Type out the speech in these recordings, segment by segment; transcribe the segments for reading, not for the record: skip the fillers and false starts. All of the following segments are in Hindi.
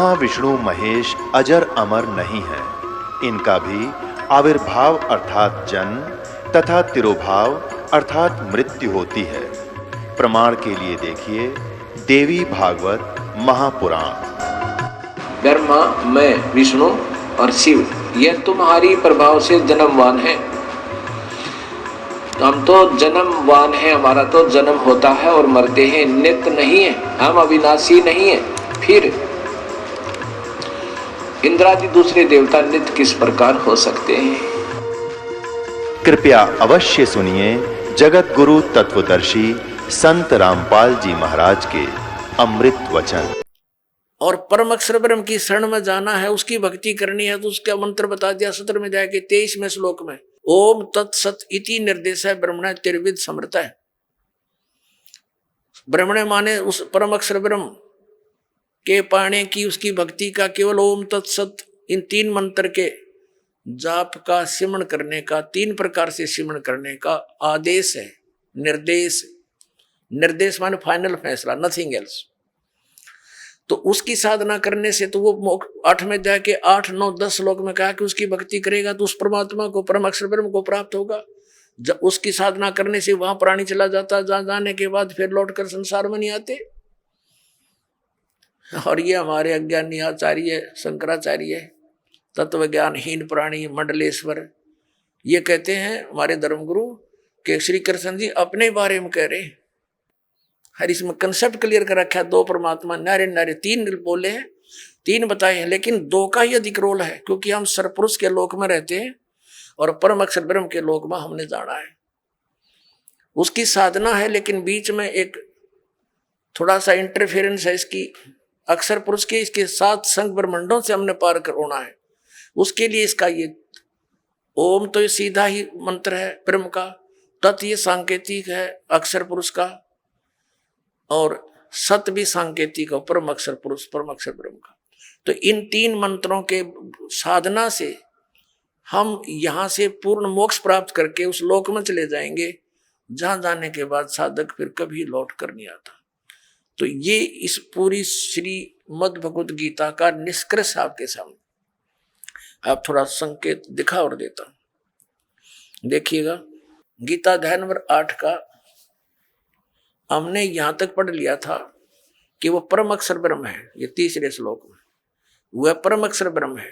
ब्रह्मा विष्णु महेश अजर अमर नहीं है। इनका भी आविर्भाव अर्थात जन्म तथा तिरोभाव अर्थात मृत्यु होती है। प्रमाण के लिए देखिए देवी भागवत महापुराण। ब्रह्मा, मैं, विष्णु और शिव ये तुम्हारी प्रभाव से जन्मवान है। हम तो जन्मवान हैं, हमारा तो जन्म होता है और मरते हैं, नित्य नहीं है, हम अविनाशी नहीं है। फिर इंद्रादि दूसरे देवता नित्य किस प्रकार हो सकते हैं? कृपया अवश्य सुनिए जगत गुरु तत्वदर्शी संत रामपाल जी महाराज के अमृत वचन। और परम अक्षर ब्रह्म की शरण में जाना है, उसकी भक्ति करनी है, तो उसका मंत्र बता दिया सत्र में जाके 23वें श्लोक में। ओम तत्सत इति निर्देश है ब्रह्मण त्रिविद समृत है। ब्रह्मण माने उस परम अक्षर ब्रह्म के पाने की, उसकी भक्ति का केवल ओम तत्सत इन 3 मंत्र के जाप का सिमरण करने का, 3 प्रकार से सिमरण करने का आदेश है। निर्देश, निर्देश माने फाइनल फैसला, नथिंग एल्स। तो उसकी साधना करने से तो वो 8 में जाके 8, 9, 10 श्लोक में कहा कि उसकी भक्ति करेगा तो उस परमात्मा को, परम अक्षर ब्रह्म को प्राप्त होगा। जब उसकी साधना करने से वहां प्राणी चला जाता, जहां जाने के बाद फिर लौट कर संसार में नहीं आते। और ये हमारे अज्ञानी आचार्य शंकराचार्य, तत्वज्ञानहीन प्राणी मंडलेश्वर, ये कहते हैं हमारे धर्मगुरु के श्री कृष्ण जी अपने बारे में कह रहे हैं। हर इसमें कंसेप्ट क्लियर कर रखा है, 2 परमात्मा, नारे नारे 3 बोले हैं, 3 बताए हैं, लेकिन 2 का ही अधिक रोल है, क्योंकि हम सरपुरुष के लोक में रहते हैं और परम अक्षर ब्रह्म के लोक में हमने जाना है। उसकी साधना है, लेकिन बीच में एक थोड़ा सा इंटरफेरेंस है इसकी, अक्षर पुरुष के, इसके 7 संग ब्रह्मंडों से हमने पार कर होना है। उसके लिए इसका ये ओम तो ये सीधा ही मंत्र है ब्रह्म का, तत् ये सांकेतिक है अक्षर पुरुष का, और सत भी सांकेतिक है परम अक्षर पुरुष, परम अक्षर ब्रह्म का। तो इन 3 मंत्रों के साधना से हम यहां से पूर्ण मोक्ष प्राप्त करके उस लोक में चले जाएंगे, जहां जाने के बाद साधक फिर कभी लौट कर नहीं आता। तो ये इस पूरी श्रीमद् भगवद गीता का निष्कर्ष आपके सामने। आप थोड़ा संकेत दिखा और देता हूं, देखिएगा। गीता अध्याय नंबर 8 का हमने यहां तक पढ़ लिया था कि वो परम अक्षर ब्रह्म है। ये 3रे श्लोक में वह परम अक्षर ब्रह्म है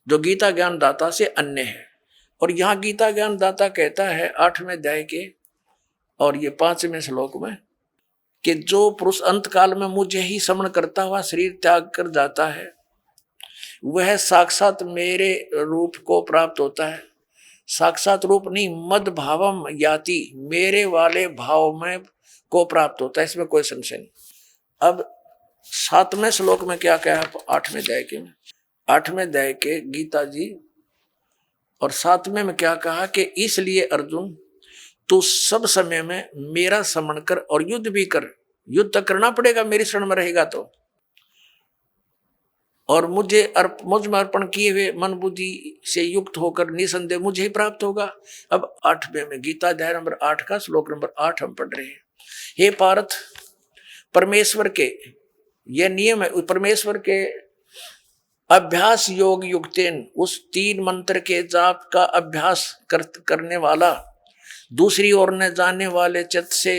जो गीता ज्ञान दाता से अन्य है। और यहाँ गीता ज्ञान दाता कहता है 8वें अध्याय के और ये 5वें श्लोक में कि जो पुरुष अंत काल में मुझे ही स्मरण करता हुआ शरीर त्याग कर जाता है, वह साक्षात मेरे रूप को प्राप्त होता है। साक्षात रूप नहीं, मद भावम याति, मेरे वाले भाव में को प्राप्त होता है, इसमें कोई संशय नहीं। अब 7वें श्लोक में क्या कहा 8वें अध्याय के, 8वें अध्याय के गीता जी और 7वें में क्या कहा कि इसलिए अर्जुन तू सब समय में मेरा स्मरण कर और युद्ध भी कर। युद्ध तो करना पड़ेगा, मेरी शरण में रहेगा तो। और मुझ में अर्पण किए हुए मन बुद्धि से युक्त होकर निसंदेह मुझे ही प्राप्त होगा। अब 8वें में गीता अध्याय नंबर 8 का श्लोक नंबर 8 हम पढ़ रहे हैं। हे पार्थ, परमेश्वर के यह नियम है, परमेश्वर के अभ्यास योग युक्तेन, उस 3 मंत्र के जाप का अभ्यास करने वाला, दूसरी ओर न जाने वाले चित्त से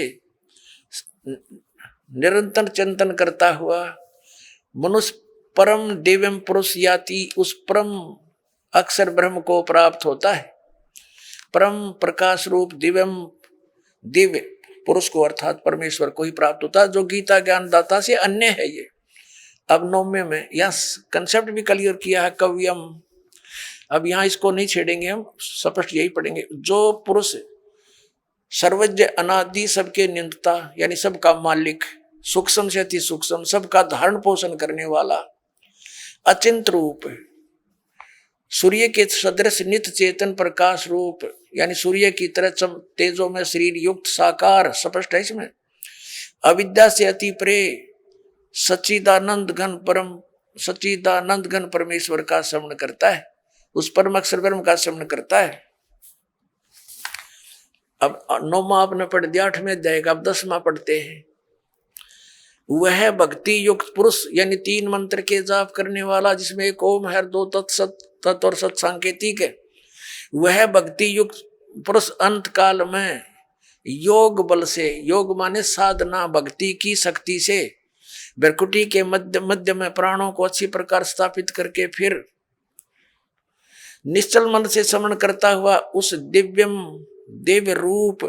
निरंतर चिंतन करता हुआ मनुष्य परम दिव्यम पुरुष याति, उस परम अक्षर ब्रह्म को प्राप्त होता है। परम प्रकाश रूप दिव्य पुरुष को अर्थात परमेश्वर को ही प्राप्त होता है, जो गीता ज्ञान दाता से अन्य है। ये अब 9वें में यह कंसेप्ट भी क्लियर किया है कव्यम। अब यहाँ इसको नहीं छेड़ेंगे, हम स्पष्ट यही पढ़ेंगे। जो पुरुष सर्वज्ञ अनादि, सबके नियंता यानी सबका मालिक, सूक्ष्म से अति सूक्ष्म, सबका धारण पोषण करने वाला, अचिंत रूप, सूर्य के सदृश नित्य चेतन प्रकाश रूप यानी सूर्य की तरह तेजो में शरीर युक्त साकार, स्पष्ट है इसमें। अविद्या से अति परे सच्चिदानंद घन परमेश्वर का स्मरण करता है, उस परम अक्षर ब्रह्म का स्मरण करता है। अब 9वां आपने पढ़ दिया 8वें अध्याय का, अब 10वां पढ़ते हैं। वह भक्ति युक्त पुरुष यानी 3 मंत्र के जाप करने वाला, जिसमें एक ओम है, 2 तत्सत तत् और सत सांकेतिक है, वह भक्ति युक्त पुरुष अंत काल में योग बल से, योग माने साधना भक्ति की शक्ति से, भ्रकुटी के मध्य में प्राणों को अच्छी प्रकार स्थापित करके फिर निश्चल मन से स्मरण करता हुआ उस दिव्य रूप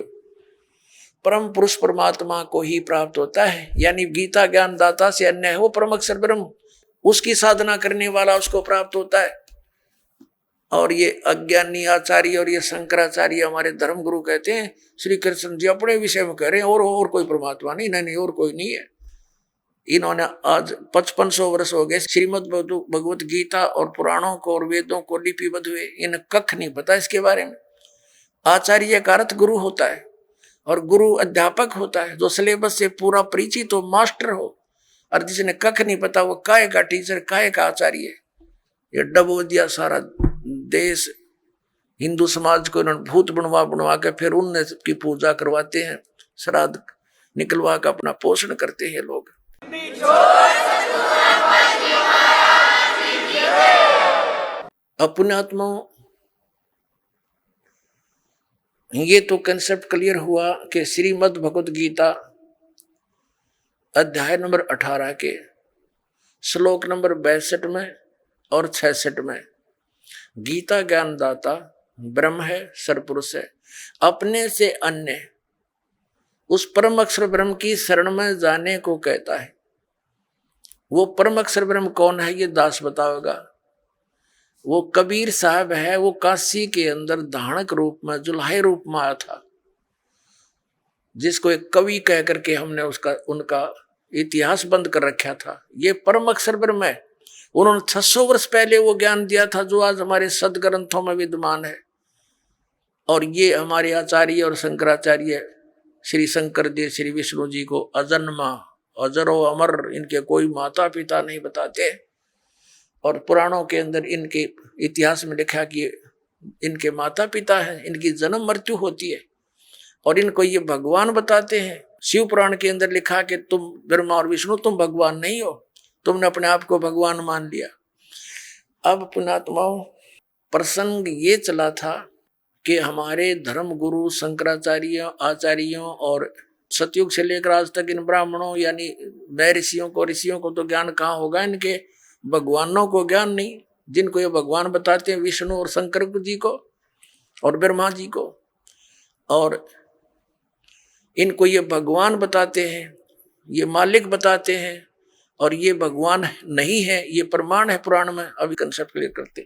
परम पुरुष परमात्मा को ही प्राप्त होता है। यानी गीता ज्ञान दाता से अन्य है वो परम अक्षर ब्रह्म, उसकी साधना करने वाला उसको प्राप्त होता है। और ये अज्ञानी आचार्य और ये शंकराचार्य हमारे धर्म गुरु कहते हैं, श्री कृष्ण जी अपने विषय में कह रहे हैं और कोई परमात्मा नहीं, नहीं और कोई नहीं है। इन्होंने आज 5500 वर्ष हो गए श्रीमद् भगवत गीता और पुराणों को और वेदों को लिपिबद्ध हुए, इन्हें कख नहीं पता इसके बारे में। आचार्य का अर्थ गुरु होता है और गुरु अध्यापक होता है, जो सिलेबस से पूरा परिचित हो, मास्टर हो। और जिसने कख नहीं पता वो काय का टीचर, काय का आचार्य। ये डबो दिया सारा देश, हिंदू समाज को इन्होंने भूत बनवा के फिर उनने की पूजा करवाते हैं, श्राद्ध निकलवा कर अपना पोषण करते हैं लोग। अपने आत्मा, ये तो कंसेप्ट क्लियर हुआ कि श्रीमद् भगवत गीता अध्याय नंबर 18 के श्लोक नंबर 62 में और 66 में गीता ज्ञानदाता ब्रह्म है, सरपुरुष है, अपने से अन्य उस परम अक्षर ब्रह्म की शरण में जाने को कहता है। वो परम अक्षर ब्रह्म कौन है ये दास बताओगा। वो कबीर साहब है, वो काशी के अंदर धानक रूप में, जुल्हे रूप में आया था, जिसको एक कवि कह करके हमने उनका इतिहास बंद कर रखा था। ये परम अक्षर ब्रह्म है। उन्होंने 600 वर्ष पहले वो ज्ञान दिया था जो आज हमारे सदग्रंथों में विद्यमान है। और ये हमारे आचार्य और शंकराचार्य श्री शंकर देव श्री विष्णु जी को अजन्मा, अजरो अमर, इनके कोई माता पिता नहीं बताते। और पुराणों के अंदर इनके इतिहास में लिखा कि इनके माता पिता हैं, इनकी जन्म मृत्यु होती है और इनको ये भगवान बताते हैं। शिव पुराण के अंदर लिखा कि तुम ब्रह्मा और विष्णु तुम भगवान नहीं हो, तुमने अपने आप को भगवान मान लिया। अब पुणात्माओं, प्रसंग ये चला था कि हमारे धर्म गुरु शंकराचार्य आचार्यों और सतयुग से लेकर आज तक इन ब्राह्मणों यानी मैं ऋषियों को तो ज्ञान कहाँ होगा, इनके भगवानों को ज्ञान नहीं। जिनको ये भगवान बताते हैं विष्णु और शंकर जी को और ब्रह्मा जी को, और इनको ये भगवान बताते हैं, ये मालिक बताते हैं, और ये भगवान नहीं है, ये प्रमाण है पुराण में। अभी कंसेप्ट क्लियर करते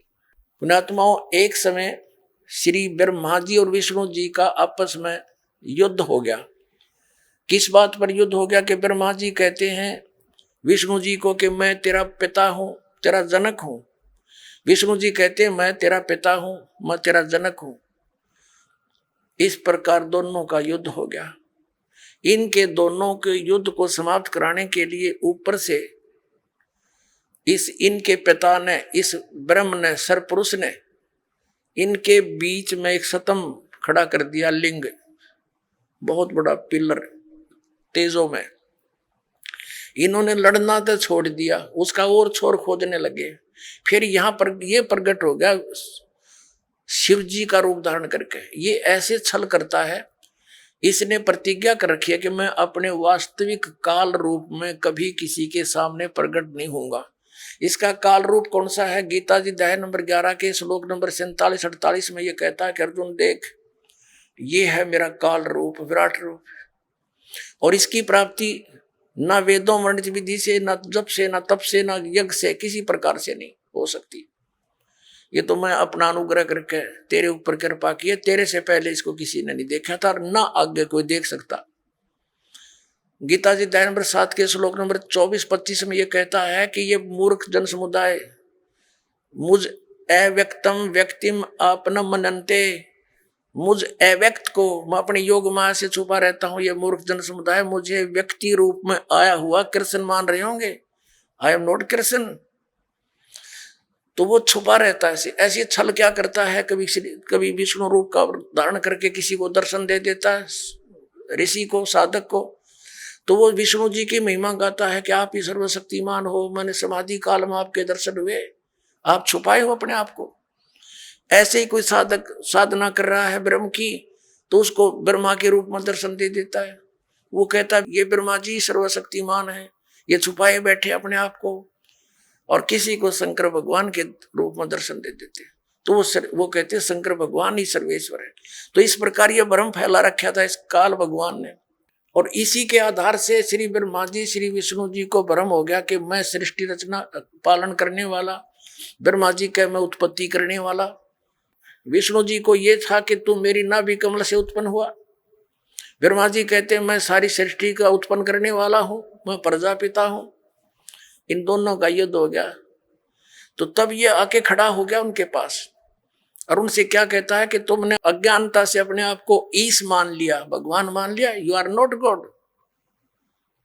पुणात्माओं, एक समय श्री ब्रह्मा जी और विष्णु जी का आपस में युद्ध हो गया। किस बात पर युद्ध हो गया कि ब्रह्मा जी कहते हैं विष्णु जी को कि मैं तेरा पिता हूं, तेरा जनक हूं। विष्णु जी कहते हैं मैं तेरा पिता हूं, मैं तेरा जनक हूं। इस प्रकार दोनों का युद्ध हो गया। इनके दोनों के युद्ध को समाप्त कराने के लिए ऊपर से इनके पिता ने, इस ब्रह्म ने, सरपुरुष ने इनके बीच में एक सतम खड़ा कर दिया, लिंग, बहुत बड़ा पिलर तेजों में। इन्होंने लड़ना तो छोड़ दिया, उसका और छोर खोजने लगे। फिर यहाँ पर ये प्रकट हो गया शिव जी का रूप धारण करके। ये ऐसे छल करता है, इसने प्रतिज्ञा कर रखी है कि मैं अपने वास्तविक काल रूप में कभी किसी के सामने प्रकट नहीं होऊंगा। इसका काल रूप कौन सा है? गीता जी अध्याय नंबर 11 के श्लोक नंबर 47-48 में ये कहता है कि अर्जुन देख, ये है मेरा काल रूप, विराट रूप, और इसकी प्राप्ति ना वेदों वर्णित विधि से, ना जप से, ना तप से, ना यज्ञ से, किसी प्रकार से नहीं हो सकती। ये तो मैं अपना अनुग्रह करके तेरे ऊपर कृपा की है, तेरे से पहले इसको किसी ने नहीं देखा था और ना आगे कोई देख सकता। गीता जी अध्याय नंबर 7 के श्लोक नंबर 24-25 में ये कहता है कि ये मूर्ख जन समुदाय मुझ अव्यक्तम व्यक्तिम आपन मनन्ते, मुझ अव्यक्त को मैं अपने योग माया से छुपा रहता हूं। ये मूर्ख जन समुदाय मुझे व्यक्ति रूप में आया हुआ कृष्ण मान रहे होंगे। I am not Krishna. तो वो छुपा रहता है, ऐसी छल क्या करता है, कभी विष्णु रूप का धारण करके किसी को दर्शन दे देता है, ऋषि को, साधक को, तो वो विष्णु जी की महिमा गाता है कि आप ही सर्वशक्तिमान हो, मैंने समाधि काल में आपके दर्शन हुए, आप छुपाए हो अपने आप को। ऐसे ही कोई साधक साधना कर रहा है ब्रह्म की, तो उसको ब्रह्मा के रूप में दर्शन दे देता है। वो कहता है ये ब्रह्मा जी सर्वशक्तिमान है, ये छुपाए बैठे अपने आप को। और किसी को शंकर भगवान के रूप में दर्शन दे देते हैं, तो वो कहते हैं शंकर भगवान ही सर्वेश्वर है। तो इस प्रकार यह भ्रम फैला रखा था इस काल भगवान ने, और इसी के आधार से श्री ब्रह्मा जी श्री विष्णु जी को भ्रम हो गया कि मैं सृष्टि रचना पालन करने वाला, ब्रह्मा जी का मैं उत्पत्ति करने वाला। विष्णु जी को ये था कि तू मेरी नाभि कमल से उत्पन्न हुआ। ब्रह्मा जी कहते हैं मैं सारी सृष्टि का उत्पन्न करने वाला हूं, मैं प्रजापिता हूं। इन दोनों का युद्ध हो गया। तो तब ये आके खड़ा हो गया उनके पास और उनसे क्या कहता है कि तुमने अज्ञानता से अपने आप को ईश मान लिया, भगवान मान लिया, यू आर नॉट गॉड।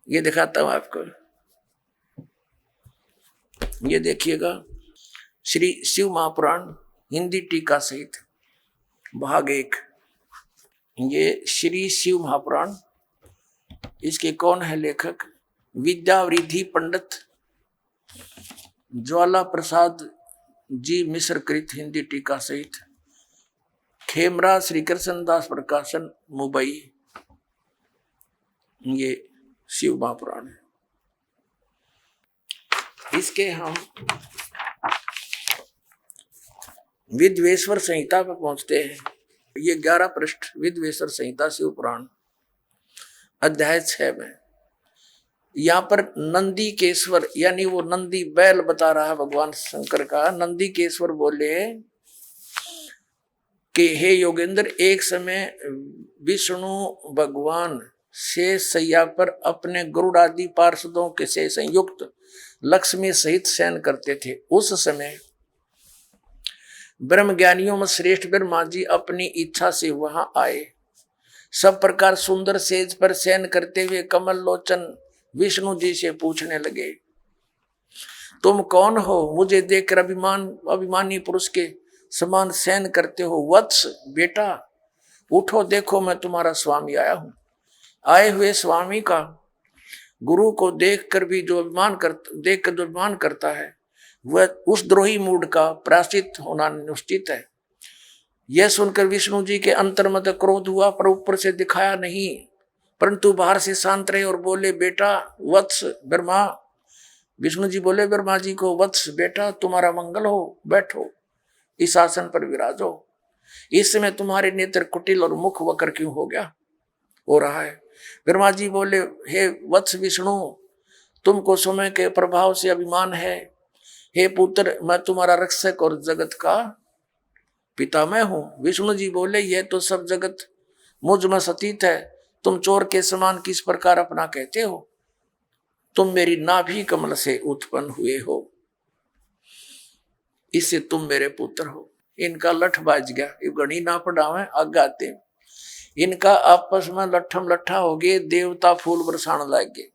ये दिखाता हूं आपको, ये देखिएगा श्री शिव महापुराण हिंदी टीका सहित भाग 1। ये श्री शिव महापुराण, इसके कौन है लेखक? विद्यावृद्धि पंडित ज्वाला प्रसाद जी मिश्र कृत हिंदी टीका सहित, खेमरा श्री कृष्ण दास प्रकाशन मुंबई। ये शिव महापुराण है। इसके हम विद्वेश्वर संहिता पर पहुंचते हैं। ये 11 पृष्ठ विद्वेश्वर संहिता शिव पुराण अध्याय 6 में यहाँ पर नंदी केश्वर यानी वो नंदी बैल बता रहा है भगवान शंकर का। नंदी केश्वर बोले कि हे योगेंद्र, एक समय विष्णु भगवान शेष सैया पर अपने गरुड़ आदि पार्षदों के से संयुक्त लक्ष्मी सहित शयन करते थे। उस समय ब्रह्म ज्ञानियों में श्रेष्ठ ब्रह्मा जी अपनी इच्छा से वहां आए। सब प्रकार सुंदर सेज पर शयन करते हुए कमल लोचन विष्णु जी से पूछने लगे, तुम कौन हो? मुझे देखकर अभिमानी पुरुष के समान शयन करते हो। वत्स बेटा उठो, देखो मैं तुम्हारा स्वामी आया हूं। आए हुए स्वामी का गुरु को देखकर भी जो अभिमान करता है वह उस द्रोही मूड का प्रायश्चित होना निश्चित है। यह सुनकर विष्णु जी के अंतर में क्रोध हुआ, पर ऊपर से दिखाया नहीं, परंतु बाहर से शांत रहे और बोले, बेटा वत्स ब्रह्मा। विष्णु जी बोले ब्रह्मा जी को, वत्स बेटा तुम्हारा मंगल हो, बैठो इस आसन पर विराजो। इस समय तुम्हारे नेत्र कुटिल और मुख वक्र क्यों हो रहा है? ब्रह्मा जी बोले, हे वत्स विष्णु, तुमको समय के प्रभाव से अभिमान है। हे पुत्र, मैं तुम्हारा रक्षक और जगत का पिता मैं हूं। विष्णु जी बोले, यह तो सब जगत मुझ में सतीत है, तुम चोर के समान किस प्रकार अपना कहते हो? तुम मेरी नाभि कमल से उत्पन्न हुए हो, इससे तुम मेरे पुत्र हो। इनका लठ बाज गया, ये गणी ना पढ़ावे आगे आते। इनका आपस में लट्ठम लट्ठा हो गए, देवता फूल बरसाने लग गए।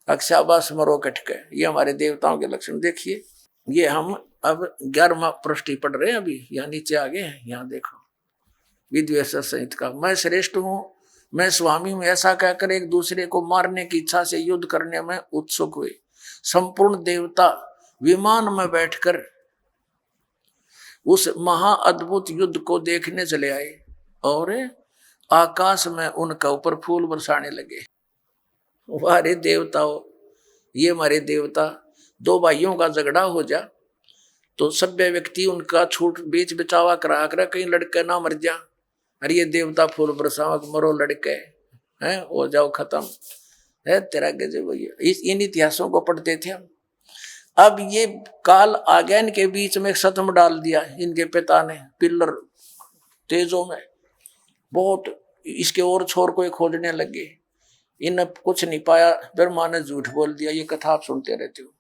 अक्षाबास मरो कटके, ये हमारे देवताओं के लक्षण देखिए। ये हम अब 11वां पृष्ठ पढ़ रहे हैं, अभी यहाँ नीचे आ गए हैं। यहाँ देखो विद्वेश्वर सहित का, मैं श्रेष्ठ हूं, मैं स्वामी हूं, ऐसा कहकर एक दूसरे को मारने की इच्छा से युद्ध करने में उत्सुक हुए। संपूर्ण देवता विमान में बैठकर उस महा अद्भुत युद्ध को देखने चले आए और आकाश में उनका ऊपर फूल बरसाने लगे। वारे देवताओं, ये हमारे देवता, दो भाइयों का झगड़ा हो जा तो सभ्य व्यक्ति उनका छूट बीच बचावा करा कर कहीं लड़के ना मर जा। अरे ये देवता फूल बरसावा, मरो लड़के हैं, हो जाओ खत्म है तेरा गजब। इन इतिहासों को पढ़ते थे हम। अब ये काल आ गया, इनके बीच में सतम डाल दिया इनके पिता ने पिल्लर तेजों में बहुत। इसके और छोर को खोजने लगे, इन कुछ नहीं पाया, ब्रह्मा ने झूठ बोल दिया। ये कथा आप सुनते रहते हो।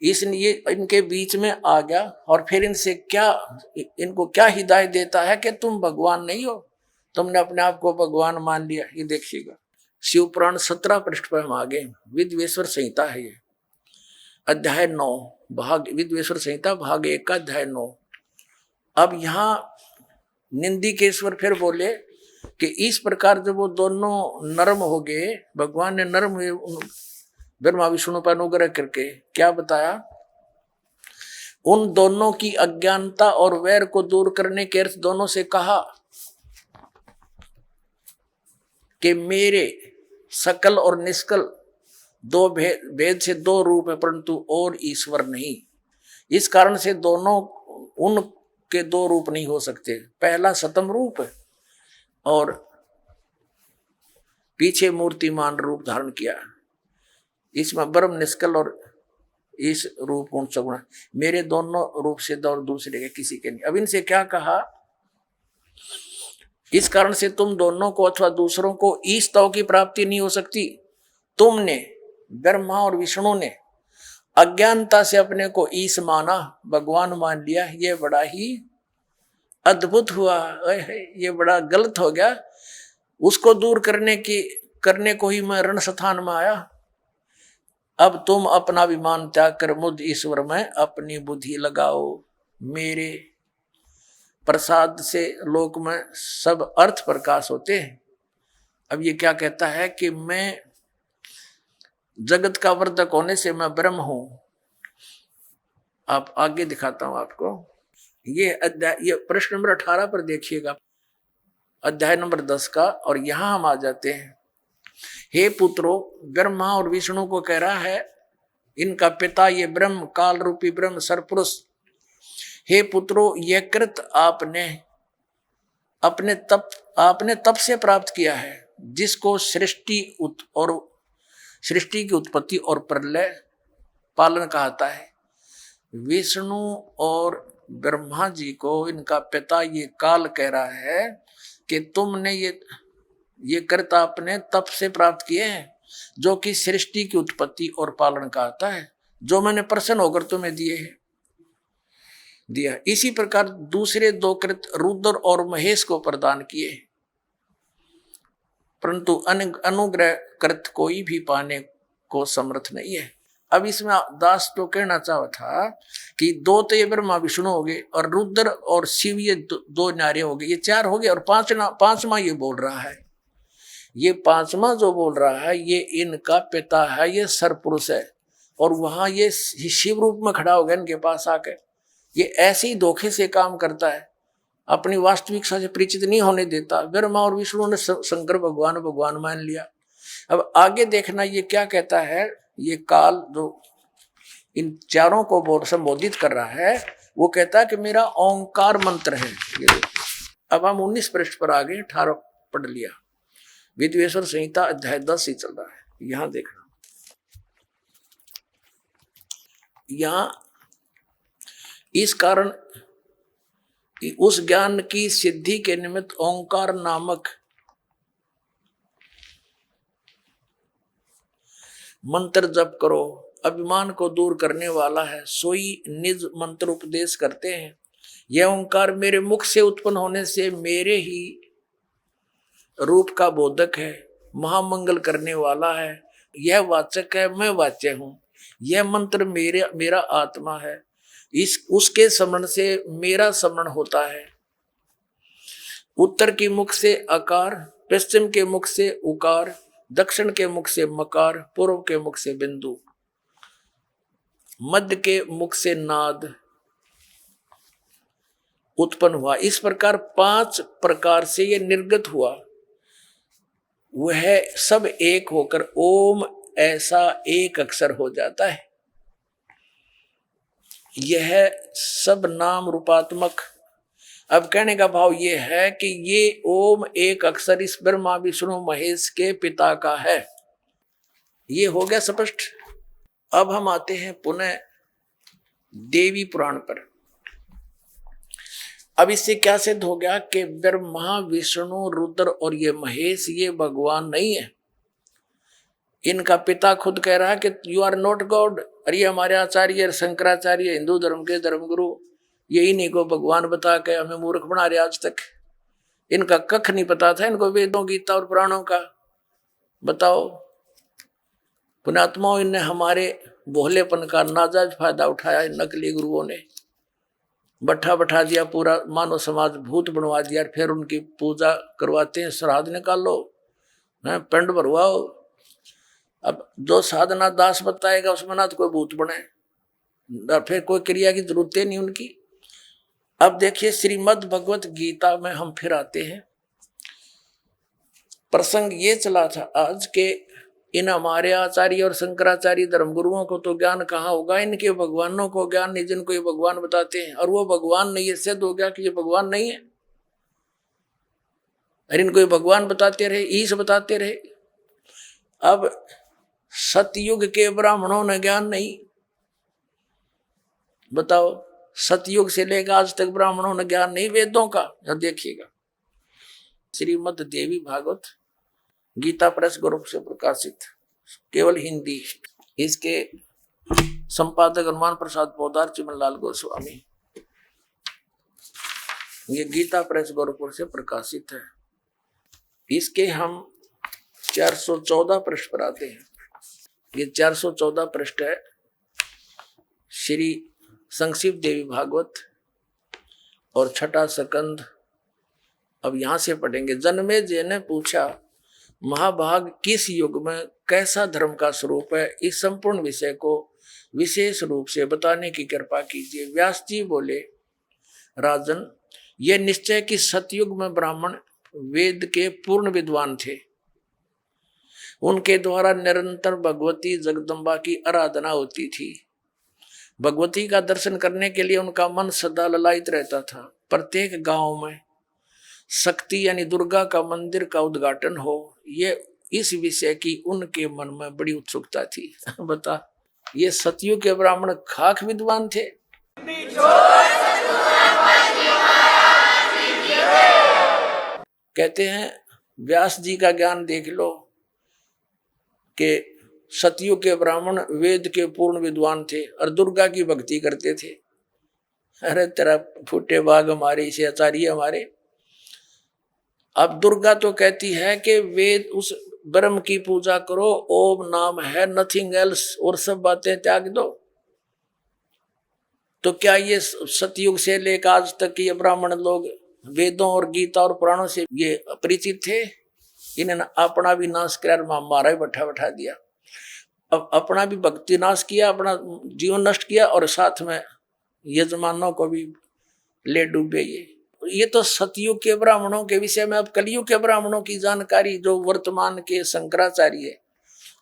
इसलिए इनके बीच में आ गया और फिर इनको क्या हिदायत देता है कि तुम भगवान नहीं हो, तुमने अपने आप को भगवान मान लिया। ये देखिएगा शिव पुराण 17 पृष्ठ पर हम आ गए। विद्वेश्वर संहिता है ये, अध्याय 9 भाग, विद्वेश्वर संहिता भाग 1 का अध्याय 9। अब यहाँ निंदिकेश्वर फिर बोले कि इस प्रकार जब वो दोनों नरम हो गए, भगवान ने नरम हुए ब्रह्मा विष्णु पर अनुग्रह करके क्या बताया, उन दोनों की अज्ञानता और वैर को दूर करने के अर्थ दोनों से कहा कि मेरे सकल और निष्कल दो भेद से दो रूप है, परंतु और ईश्वर नहीं। इस कारण से दोनों उनके दो रूप नहीं हो सकते। पहला सतम रूप है और पीछे मूर्तिमान रूप धारण किया। इसमें ब्रह्म निष्कल और इस रूप गुण सगुण, मेरे दोनों रूप से और दूसरे के किसी के नहीं। अब इनसे क्या कहा, इस कारण से तुम दोनों को अथवा दूसरों को ईश तव की प्राप्ति नहीं हो सकती। तुमने ब्रह्मा और विष्णु ने अज्ञानता से अपने को ईश माना, भगवान मान लिया, ये बड़ा ही अद्भुत हुआ, ये बड़ा गलत हो गया। उसको दूर करने को ही मैं रण स्थान में आया। अब तुम अपना अभिमान त्याग कर मुझ ईश्वर में अपनी बुद्धि लगाओ। मेरे प्रसाद से लोक में सब अर्थ प्रकाश होते हैं। अब ये क्या कहता है कि मैं जगत का वर्धक होने से मैं ब्रह्म हूं। आप आगे दिखाता हूं आपको। ये अध्याय, ये प्रश्न नंबर 18 पर देखिएगा, अध्याय नंबर 10 का। और यहां हम आ जाते हैं। हे पुत्रो, ब्रह्मा और विष्णु को कह रहा है, इनका पिता ये ब्रह्म, काल रूपी ब्रह्म सरपुरुष। हे पुत्रो, यह कृत आपने तप से प्राप्त किया है, जिसको सृष्टि की उत्पत्ति और प्रलय पालन कहता है। विष्णु और ब्रह्मा जी को इनका पिता ये काल कह रहा है कि तुमने ये कर्ता अपने तप से प्राप्त किए हैं, जो कि सृष्टि की उत्पत्ति और पालन कहता है, जो मैंने प्रसन्न होकर तुम्हें दिया। इसी प्रकार दूसरे दो कृत रुद्र और महेश को प्रदान किए, परंतु अनुग्रह कृत कोई भी पाने को समर्थ नहीं है। अब इसमें दास तो कहना चाहा था कि दो तो ये ब्रह्मा विष्णु हो गए और रुद्र और शिव ये दो नारे हो गए, ये चार हो गए। और पांचवा ये बोल रहा है, ये पांचवा जो बोल रहा है ये इनका पिता है, ये सरपुरुष है। और वहां ये शिव रूप में खड़ा हो गया इनके पास आकर। ये ऐसे ही धोखे से काम करता है, अपनी वास्तविकता से परिचित नहीं होने देता। ब्रह्मा और विष्णु ने शंकर भगवान मान लिया। अब आगे देखना ये क्या कहता है। ये काल जो इन चारों को संबोधित कर रहा है, वो कहता है कि मेरा ओंकार मंत्र है। ये अब हम 19 पृष्ठ पर आ गए, 18 पढ़ लिया। विद्वेश्वर संहिता अध्याय 10 ही चल रहा है। यहां देखना, यहां इस कारण उस ज्ञान की सिद्धि के निमित्त ओंकार नामक मंत्र जप करो। अभिमान को दूर करने वाला है, सोई निज मंत्र उपदेश करते हैं। यह ओंकार मेरे मुख से उत्पन्न होने से मेरे ही रूप का बोधक है, महामंगल करने वाला है। यह वाचक है, मैं वाच्य हूं। यह मंत्र मेरा आत्मा है, उसके स्मरण से मेरा स्मरण होता है। उत्तर के मुख से अकार, पश्चिम के मुख से उकार, दक्षिण के मुख से मकार, पूर्व के मुख से बिंदु, मध्य के मुख से नाद उत्पन्न हुआ। इस प्रकार 5 प्रकार से ये निर्गत हुआ। वह सब एक होकर ओम ऐसा एक अक्षर हो जाता है। यह सब नाम रूपात्मक। अब कहने का भाव यह है कि ये ओम एक अक्षर इस ब्रह्मा विष्णु महेश के पिता का है। ये हो गया स्पष्ट। अब हम आते हैं पुनः देवी पुराण पर। अब इससे क्या सिद्ध हो गया कि ब्रह्मा विष्णु रुद्र और ये महेश ये भगवान नहीं है। इनका पिता खुद कह रहा है कि यू आर नॉट गॉड। अरे हमारे आचार्य शंकराचार्य हिंदू धर्म के धर्मगुरु ये इन्हीं को भगवान बता के हमें मूर्ख बना रहे। आज तक इनका कख नहीं पता था इनको वेदों गीता और पुराणों का। बताओ पुण्यात्माओं, इनने हमारे भोलेपन का नाजायज फायदा उठाया इन नकली गुरुओं ने। बैठा बैठा दिया, पूरा मानव समाज भूत बनवा दिया, फिर उनकी पूजा करवाते हैं, श्राद्ध निकालो, पिंड भरवाओ। अब जो साधना दास बताएगा उसमें ना तो कोई भूत बने, फिर कोई क्रिया की जरूरत नहीं उनकी। अब देखिए श्रीमद् भगवत गीता में हम फिर आते हैं। प्रसंग ये चला था आज के इन हमारे आचार्य और शंकराचार्य धर्मगुरुओं को तो ज्ञान कहाँ होगा, इनके भगवानों को ज्ञान नहीं, जिनको ये भगवान बताते हैं, और वो भगवान नहीं, ये सिद्ध हो गया कि ये भगवान नहीं है। और इनको ये भगवान बताते रहे, ईश बताते रहे। अब सतयुग के ब्राह्मणों ने ज्ञान नहीं, बताओ, सतयुग से लेकर आज तक ब्राह्मणों ने ज्ञान नहीं वेदों का। अब देखिएगा श्रीमद् देवी भागवत गीता प्रेस ग्रुप से प्रकाशित, केवल हिंदी। इसके संपादक हनुमान प्रसाद पोदार, चिमनलाल गोस्वामी। ये गीता प्रेस गोरखपुर से प्रकाशित है। इसके हम 414 पृष्ठ पर आते हैं। ये 414 पृष्ठ है श्री संक्षिप्त देवी भागवत और छठा सकंद। अब यहां से पढ़ेंगे। जन्मेजय ने पूछा, महाभाग किस युग में कैसा धर्म का स्वरूप है, इस संपूर्ण विषय को विशेष रूप से बताने की कृपा कीजिए। व्यास जी बोले, राजन, यह निश्चय कि सतयुग में ब्राह्मण वेद के पूर्ण विद्वान थे। उनके द्वारा निरंतर भगवती जगदम्बा की आराधना होती थी। भगवती का दर्शन करने के लिए उनका मन सदा ललायित रहता था। प्रत्येक गांव में शक्ति यानी दुर्गा का मंदिर का उद्घाटन हो, ये इस विषय की उनके मन में बड़ी उत्सुकता थी। बता, ये सतयुग के ब्राह्मण खाक विद्वान थे। कहते हैं व्यास जी का ज्ञान देख लो कि सतयुग के ब्राह्मण वेद के पूर्ण विद्वान थे और दुर्गा की भक्ति करते थे। अरे तेरा फूटे बाग हमारे, इसे आचार्य हमारे। अब दुर्गा तो कहती है कि वेद उस ब्रह्म की पूजा करो, ओम नाम है, नथिंग एल्स, और सब बातें त्याग दो। तो क्या ये सतयुग से लेकर आज तक ये ब्राह्मण लोग वेदों और गीता और पुराणों से ये अपरिचित थे? इन्होंने अपना भी नाश कर मारा ही बैठा बैठा दिया। अब अपना भी भक्ति नाश किया, अपना जीवन नष्ट किया, और साथ में यजमानों को भी ले डूबे। ये तो सतयुग के ब्राह्मणों के विषय में। अब कलयुग के ब्राह्मणों की जानकारी जो वर्तमान के शंकराचार्य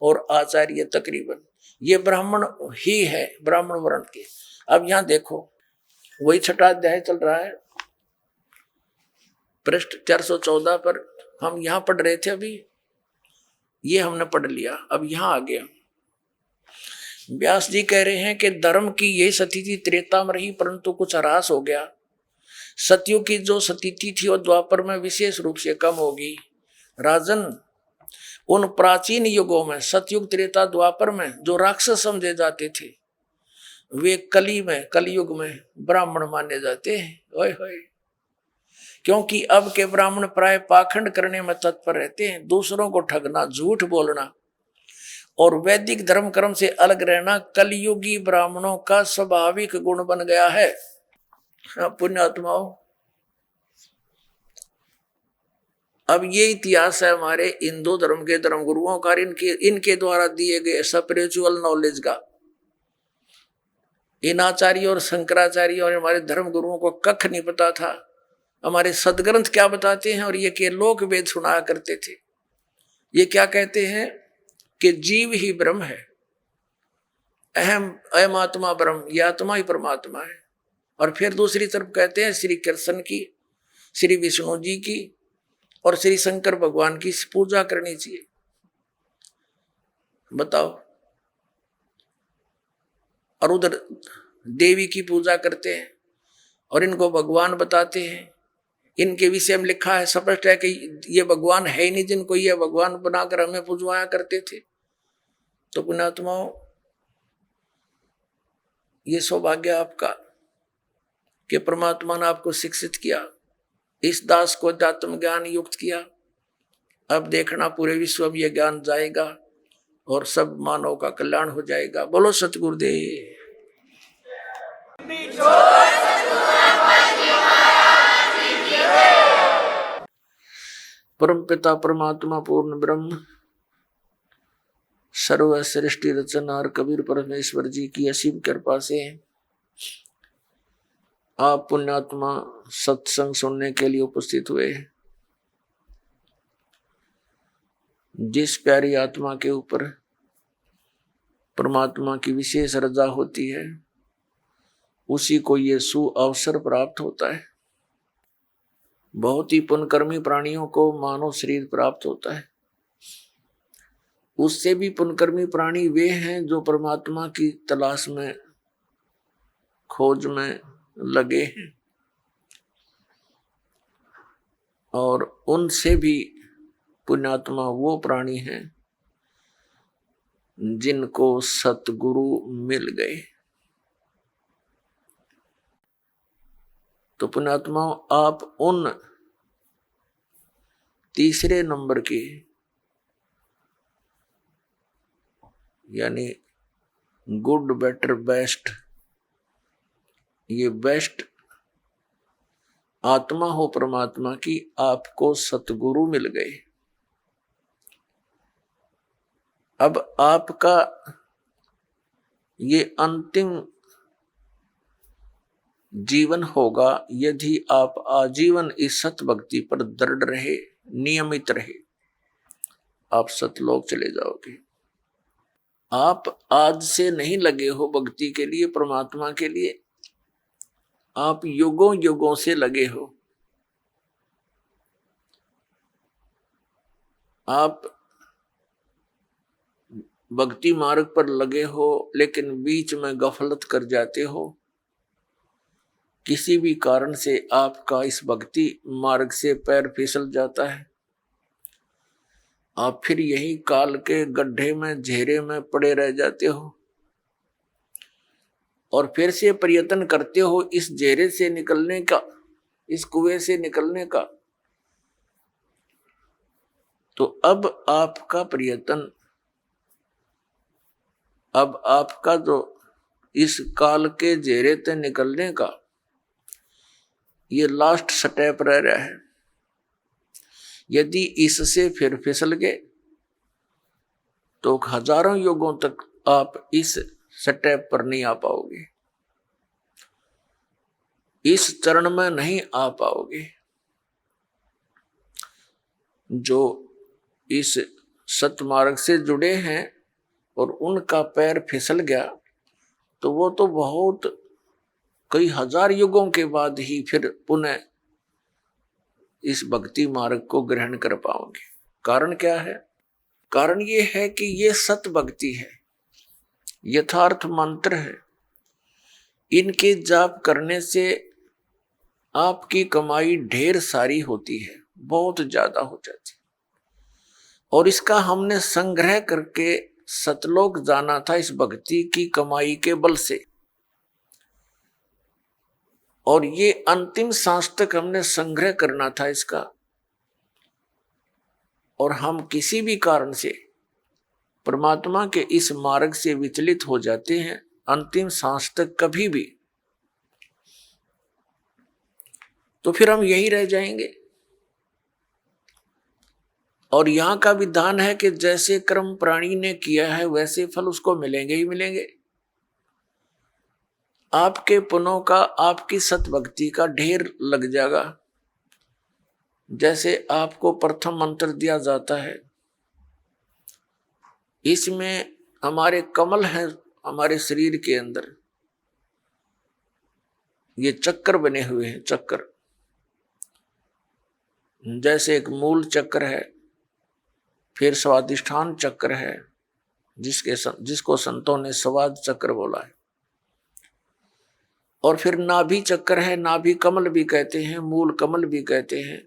और आचार्य तकरीबन ये ब्राह्मण ही है, ब्राह्मण वर्ण के। अब यहाँ देखो, वही छठा अध्याय चल रहा है, पृष्ठ 414 पर हम यहाँ पढ़ रहे थे। अभी ये हमने पढ़ लिया, अब यहाँ आ गया। व्यास जी कह रहे हैं कि धर्म की यही स्थिति त्रेता में रही, परंतु कुछ ह्रास हो गया। सतयुग की जो स्थिति थी वो द्वापर में विशेष रूप से कम होगी। राजन, उन प्राचीन युगों में, सतयुग, त्रेता, द्वापर में जो राक्षस समझे जाते थे, वे कलयुग में ब्राह्मण माने जाते हैं। ओए होए, क्योंकि अब के ब्राह्मण प्राय पाखंड करने में तत्पर रहते हैं, दूसरों को ठगना, झूठ बोलना और वैदिक धर्म कर्म से अलग रहना कलयुगी ब्राह्मणों का स्वाभाविक गुण बन गया है। पुण्यात्माओं, अब ये इतिहास है हमारे हिंदू धर्म के धर्मगुरुओं का, इनके द्वारा दिए गए स्पिरिचुअल नॉलेज का। इन आचार्य और शंकराचार्य और हमारे धर्म गुरुओं को कख नहीं पता था हमारे सदग्रंथ क्या बताते हैं। और ये के लोक वेद सुनाया करते थे। ये क्या कहते हैं कि जीव ही ब्रह्म है, अहम आत्मा ब्रह्म, ये आत्मा ही परमात्मा है। और फिर दूसरी तरफ कहते हैं श्री कृष्ण की, श्री विष्णु जी की और श्री शंकर भगवान की पूजा करनी चाहिए। बताओ, और उधर देवी की पूजा करते हैं और इनको भगवान बताते हैं। इनके विषय में लिखा है, स्पष्ट है कि ये भगवान है ही नहीं, जिनको ये भगवान बनाकर हमें पूजवाया करते थे। तो पुण्यात्माओं, ये सौभाग्य आपका कि परमात्मा ने आपको शिक्षित किया, इस दास को अध्यात्म ज्ञान युक्त किया। अब देखना पूरे विश्व में यह ज्ञान जाएगा और सब मानव का कल्याण हो जाएगा। बोलो सतगुरुदेव। परम पिता परमात्मा पूर्ण ब्रह्म सर्व सृष्टि रचनार कबीर परमेश्वर जी की असीम कृपा से आप पुण्यात्मा सत्संग सुनने के लिए उपस्थित हुए। जिस प्यारी आत्मा के ऊपर परमात्मा की विशेष रजा होती है उसी को ये सुअवसर प्राप्त होता है। बहुत ही पुण्यकर्मी प्राणियों को मानव शरीर प्राप्त होता है। उससे भी पुण्यकर्मी प्राणी वे हैं जो परमात्मा की तलाश में खोज में लगे हैं, और उनसे भी पुण्यात्मा वो प्राणी हैं जिनको सतगुरु मिल गए। तो पुण्यात्मा आप उन तीसरे नंबर के यानी गुड बेटर बेस्ट, ये बेस्ट आत्मा हो परमात्मा की, आपको सतगुरु मिल गए। अब आपका ये अंतिम जीवन होगा यदि आप आजीवन इस सत भक्ति पर दृढ़ रहे, नियमित रहे, आप सतलोक चले जाओगे। आप आज से नहीं लगे हो भक्ति के लिए, परमात्मा के लिए, आप युगों युगों से लगे हो। आप भक्ति मार्ग पर लगे हो लेकिन बीच में गफलत कर जाते हो। किसी भी कारण से आपका इस भक्ति मार्ग से पैर फिसल जाता है, आप फिर यही काल के गड्ढे में घेरे में पड़े रह जाते हो और फिर से प्रयत्न करते हो इस घेरे से निकलने का, इस कुएं से निकलने का। तो अब आपका प्रयत्न, अब आपका जो इस काल के घेरे से निकलने का ये लास्ट स्टेप रह रहा है। यदि इससे फिर फिसल गए तो हजारों युगों तक आप इस स्टेप पर नहीं आ पाओगे, इस चरण में नहीं आ पाओगे। जो इस सतमार्ग से जुड़े हैं और उनका पैर फिसल गया तो वो तो बहुत कई हजार युगों के बाद ही फिर पुनः इस भक्ति मार्ग को ग्रहण कर पाओगे। कारण क्या है? कारण ये है कि ये सत भक्ति है, यथार्थ मंत्र है। इनके जाप करने से आपकी कमाई ढेर सारी होती है, बहुत ज्यादा हो जाती है। और इसका हमने संग्रह करके सतलोक जाना था इस भक्ति की कमाई के बल से, और ये अंतिम सांस तक हमने संग्रह करना था इसका। और हम किसी भी कारण से परमात्मा के इस मार्ग से विचलित हो जाते हैं अंतिम सांस तक कभी भी, तो फिर हम यही रह जाएंगे। और यहाँ का विधान है कि जैसे कर्म प्राणी ने किया है वैसे फल उसको मिलेंगे ही मिलेंगे। आपके पुण्यों का, आपकी सतभक्ति का ढेर लग जाएगा। जैसे आपको प्रथम मंत्र दिया जाता है, इसमें हमारे कमल हैं, हमारे शरीर के अंदर ये चक्कर बने हुए हैं। चक्कर जैसे एक मूल चक्र है, फिर स्वादिष्ठान चक्र है जिसको संतों ने स्वाद चक्र बोला है, और फिर नाभि चक्र है, नाभि कमल भी कहते हैं, मूल कमल भी कहते हैं,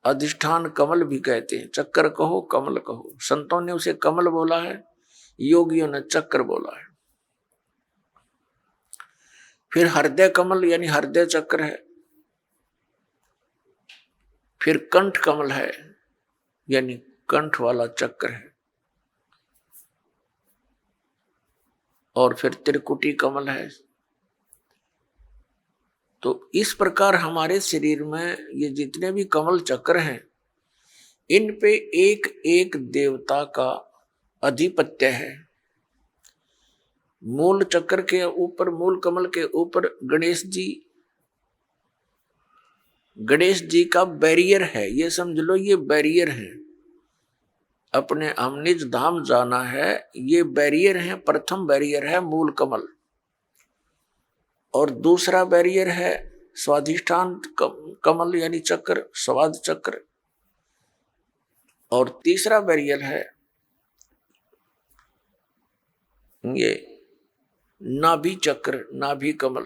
अधिष्ठान कमल भी कहते हैं। चक्कर कहो कमल कहो, संतों ने उसे कमल बोला है, योगियों ने चक्र बोला है। फिर हृदय कमल यानी हृदय चक्र है, फिर कंठ कमल है यानी कंठ वाला चक्र है, और फिर त्रिकुटी कमल है। तो इस प्रकार हमारे शरीर में ये जितने भी कमल चक्र हैं इन पे एक एक देवता का अधिपत्य है। मूल चक्र के ऊपर, मूल कमल के ऊपर गणेश जी का बैरियर है। ये समझ लो, ये बैरियर है। अपने हम निज धाम जाना है, ये बैरियर है। प्रथम बैरियर है मूल कमल, और दूसरा बैरियर है स्वाधिष्ठान कमल यानी चक्र, स्वाद चक्र, और तीसरा बैरियर है ये नाभि चक्र, नाभि कमल।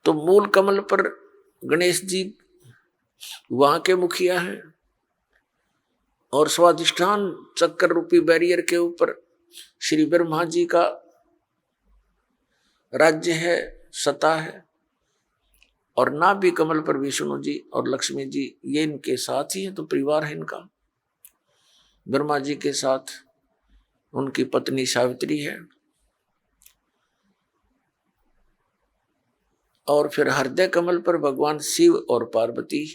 तो मूल कमल पर गणेश जी वहां के मुखिया हैं, और स्वाधिष्ठान चक्र रूपी बैरियर के ऊपर श्री ब्रह्मा जी का राज्य है, सत्ता है, और नाभि कमल पर विष्णु जी और लक्ष्मी जी, ये इनके साथ ही है। तो परिवार है इनका। ब्रह्मा जी के साथ उनकी पत्नी सावित्री है, और फिर हृदय कमल पर भगवान शिव और पार्वती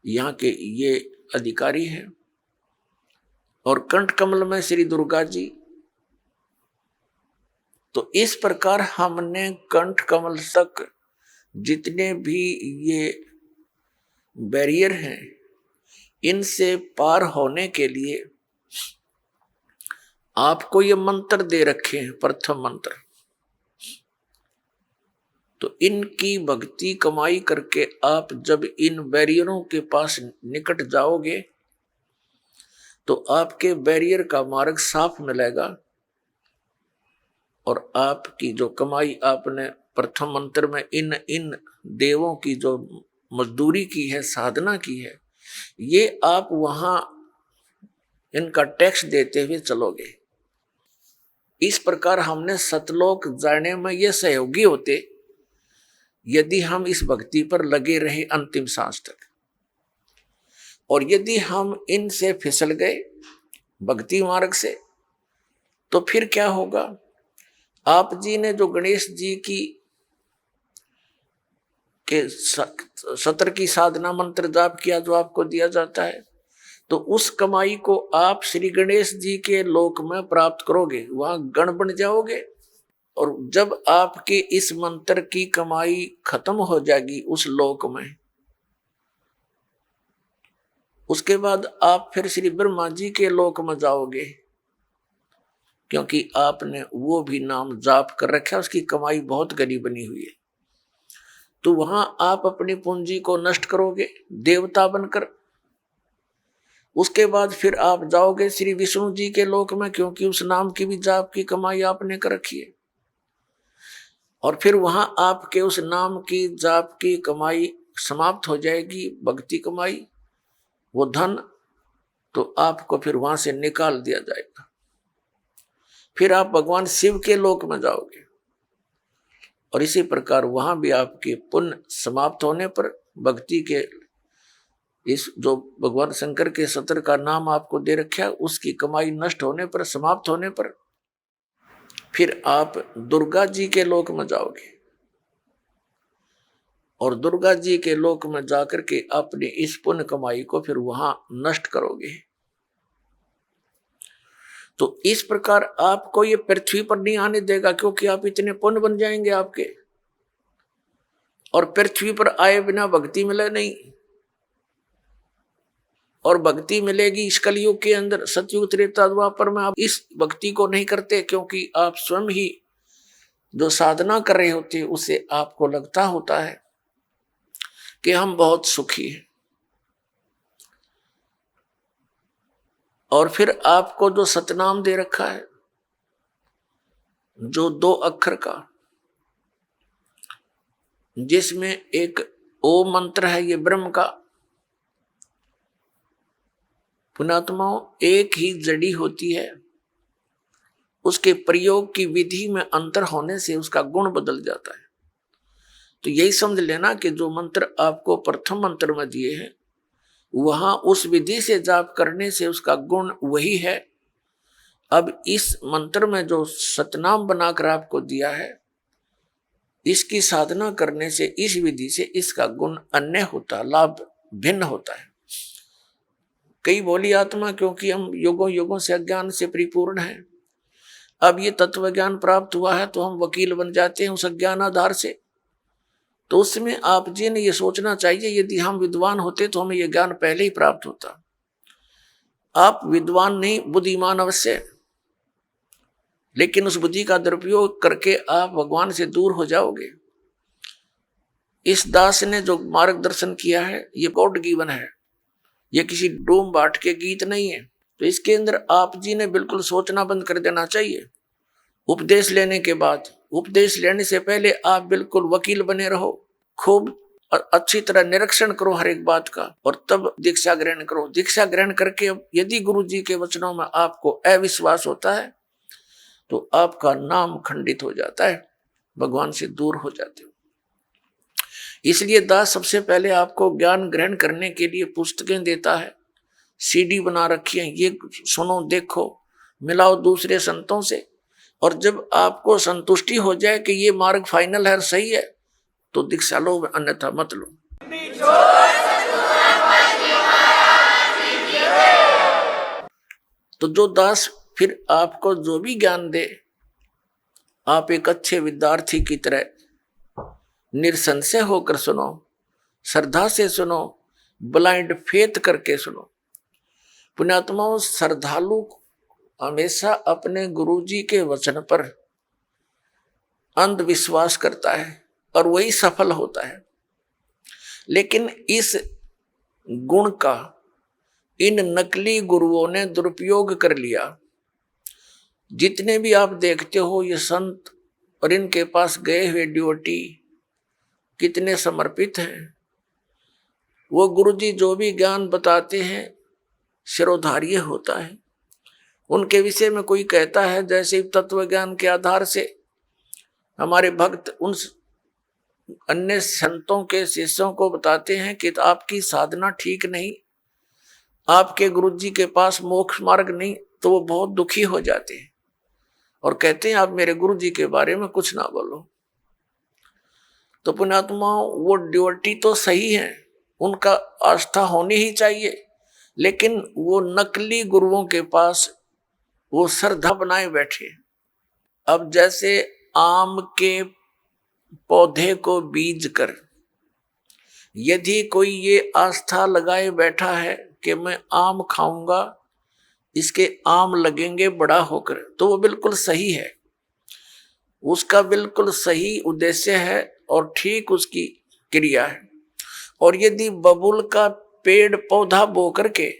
यहाँ के ये अधिकारी हैं, और कंठ कमल में श्री दुर्गा जी। तो इस प्रकार हमने कंठ कमल तक जितने भी ये बैरियर हैं, इनसे पार होने के लिए आपको ये मंत्र दे रखे हैं, प्रथम मंत्र। तो इनकी भक्ति कमाई करके आप जब इन बैरियरों के पास निकट जाओगे तो आपके बैरियर का मार्ग साफ मिलेगा, और आपकी जो कमाई आपने प्रथम मंत्र में इन देवों की जो मजदूरी की है, साधना की है, ये आप वहां इनका टैक्स देते हुए चलोगे। इस प्रकार हमने सतलोक जाने में ये सहयोगी होते यदि हम इस भक्ति पर लगे रहे अंतिम सांस तक। और यदि हम इनसे फिसल गए भक्ति मार्ग से, तो फिर क्या होगा? आप जी ने जो गणेश जी की के सत्र की साधना मंत्र जाप किया, जो आपको दिया जाता है, तो उस कमाई को आप श्री गणेश जी के लोक में प्राप्त करोगे, वहां गण बन जाओगे। और जब आपके इस मंत्र की कमाई खत्म हो जाएगी उस लोक में, उसके बाद आप फिर श्री ब्रह्मा जी के लोक में जाओगे, क्योंकि आपने वो भी नाम जाप कर रखा है, उसकी कमाई बहुत घनी बनी हुई है। तो वहां आप अपनी पूंजी को नष्ट करोगे देवता बनकर। उसके बाद फिर आप जाओगे श्री विष्णु जी के लोक में, क्योंकि उस नाम की भी जाप की कमाई आपने कर रखी है। और फिर वहां आपके उस नाम की जाप की कमाई समाप्त हो जाएगी, भक्ति कमाई, वो धन, तो आपको फिर वहां से निकाल दिया जाएगा। फिर आप भगवान शिव के लोक में जाओगे, और इसी प्रकार वहां भी आपके पुण्य समाप्त होने पर, भक्ति के इस जो भगवान शंकर के सत्र का नाम आपको दे रखा है, उसकी कमाई नष्ट होने पर, समाप्त होने पर, फिर आप दुर्गा जी के लोक में जाओगे, और दुर्गा जी के लोक में जाकर के अपने इस पुण्य कमाई को फिर वहां नष्ट करोगे। तो इस प्रकार आपको ये पृथ्वी पर नहीं आने देगा, क्योंकि आप इतने पुण्य बन जाएंगे आपके, और पृथ्वी पर आए बिना भक्ति मिले नहीं। और भक्ति मिलेगी इस कलयुग के अंदर, सतयुग त्रेता द्वापर में आप इस भक्ति को नहीं करते, क्योंकि आप स्वयं ही जो साधना कर रहे होते उसे आपको लगता होता है कि हम बहुत सुखी हैं। और फिर आपको जो सतनाम दे रखा है, जो 2 अक्षर का, जिसमें एक ओम मंत्र है, ये ब्रह्म का। पुणात्माओं, एक ही जड़ी होती है, उसके प्रयोग की विधि में अंतर होने से उसका गुण बदल जाता है। तो यही समझ लेना कि जो मंत्र आपको प्रथम मंत्र में दिए हैं, वहां उस विधि से जाप करने से उसका गुण वही है। अब इस मंत्र में जो सतनाम बनाकर आपको दिया है, इसकी साधना करने से, इस विधि से इसका गुण अन्य होता, लाभ भिन्न होता है। कई बोली आत्मा, क्योंकि हम युगों युगों से अज्ञान से परिपूर्ण हैं, अब ये तत्व ज्ञान प्राप्त हुआ है तो हम वकील बन जाते हैं उस अज्ञान आधार से। तो उसमें आप जी ने ये सोचना चाहिए, यदि हम विद्वान होते तो हमें ये ज्ञान पहले ही प्राप्त होता। आप विद्वान नहीं, बुद्धिमान अवश्य, लेकिन उस बुद्धि का दुरुपयोग करके आप भगवान से दूर हो जाओगे। इस दास ने जो मार्गदर्शन किया है ये गॉड गिवन है, ये किसी डूम बाट के गीत नहीं है। तो इसके अंदर आप जी ने बिल्कुल सोचना बंद कर देना चाहिए। उपदेश लेने के बाद, उपदेश लेने से पहले आप बिल्कुल वकील बने रहो, खूब अच्छी तरह निरीक्षण करो हर एक बात का, और तब दीक्षा ग्रहण करो। दीक्षा ग्रहण करके यदि गुरु जी के वचनों में आपको अविश्वास होता है तो आपका नाम खंडित हो जाता है, भगवान से दूर हो जाते हो। इसलिए दास सबसे पहले आपको ज्ञान ग्रहण करने के लिए पुस्तकें देता है, सीडी बना रखी है, ये सुनो देखो, मिलाओ दूसरे संतों से, और जब आपको संतुष्टि हो जाए कि ये मार्ग फाइनल है, सही है, तो दीक्षा लो, अन्यथा मत लो। तो जो दास फिर आपको जो भी ज्ञान दे, आप एक अच्छे विद्यार्थी की तरह निसंशय होकर सुनो, श्रद्धा से सुनो, ब्लाइंड फेथ करके सुनो। पुण्यात्माओं, श्रद्धालु हमेशा अपने गुरुजी के वचन पर अंधविश्वास करता है और वही सफल होता है। लेकिन इस गुण का इन नकली गुरुओं ने दुरुपयोग कर लिया। जितने भी आप देखते हो ये संत और इनके पास गए हुए डिवोटी कितने समर्पित हैं। वो गुरुजी जो भी ज्ञान बताते हैं शिरोधार्य होता है। उनके विषय में कोई कहता है, जैसे तत्व ज्ञान के आधार से हमारे भक्त उन अन्य संतों के शिष्यों को बताते हैं कि आपकी साधना ठीक नहीं, आपके गुरुजी के पास मोक्ष मार्ग नहीं, तो वो बहुत दुखी हो जाते हैं और कहते हैं आप मेरे गुरुजी के बारे में कुछ ना बोलो। तो पुण्यात्माओं, वो ड्यूटी तो सही है, उनका आस्था होनी ही चाहिए, लेकिन वो नकली गुरुओं के पास वो श्रद्धा बनाए बैठे। अब जैसे आम के पौधे को बीज कर यदि कोई ये आस्था लगाए बैठा है कि मैं आम खाऊंगा, इसके आम लगेंगे बड़ा होकर, तो वो बिल्कुल सही है, उसका बिल्कुल सही उद्देश्य है और ठीक उसकी क्रिया है। और यदि बबूल का पेड़ पौधा बो करके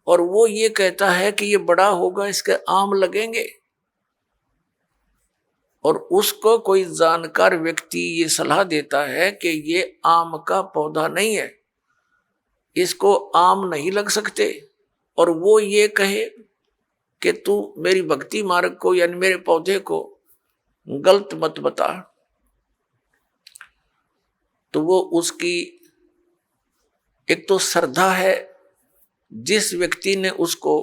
और वो ये कहता है कि ये बड़ा होगा, इसके आम लगेंगे, और उसको कोई जानकार व्यक्ति ये सलाह देता है कि ये आम का पौधा नहीं है, इसको आम नहीं लग सकते, और वो ये कहे कि तू मेरी भक्ति मार्ग को यानी मेरे पौधे को गलत मत बता, तो वो उसकी एक तो श्रद्धा है, जिस व्यक्ति ने उसको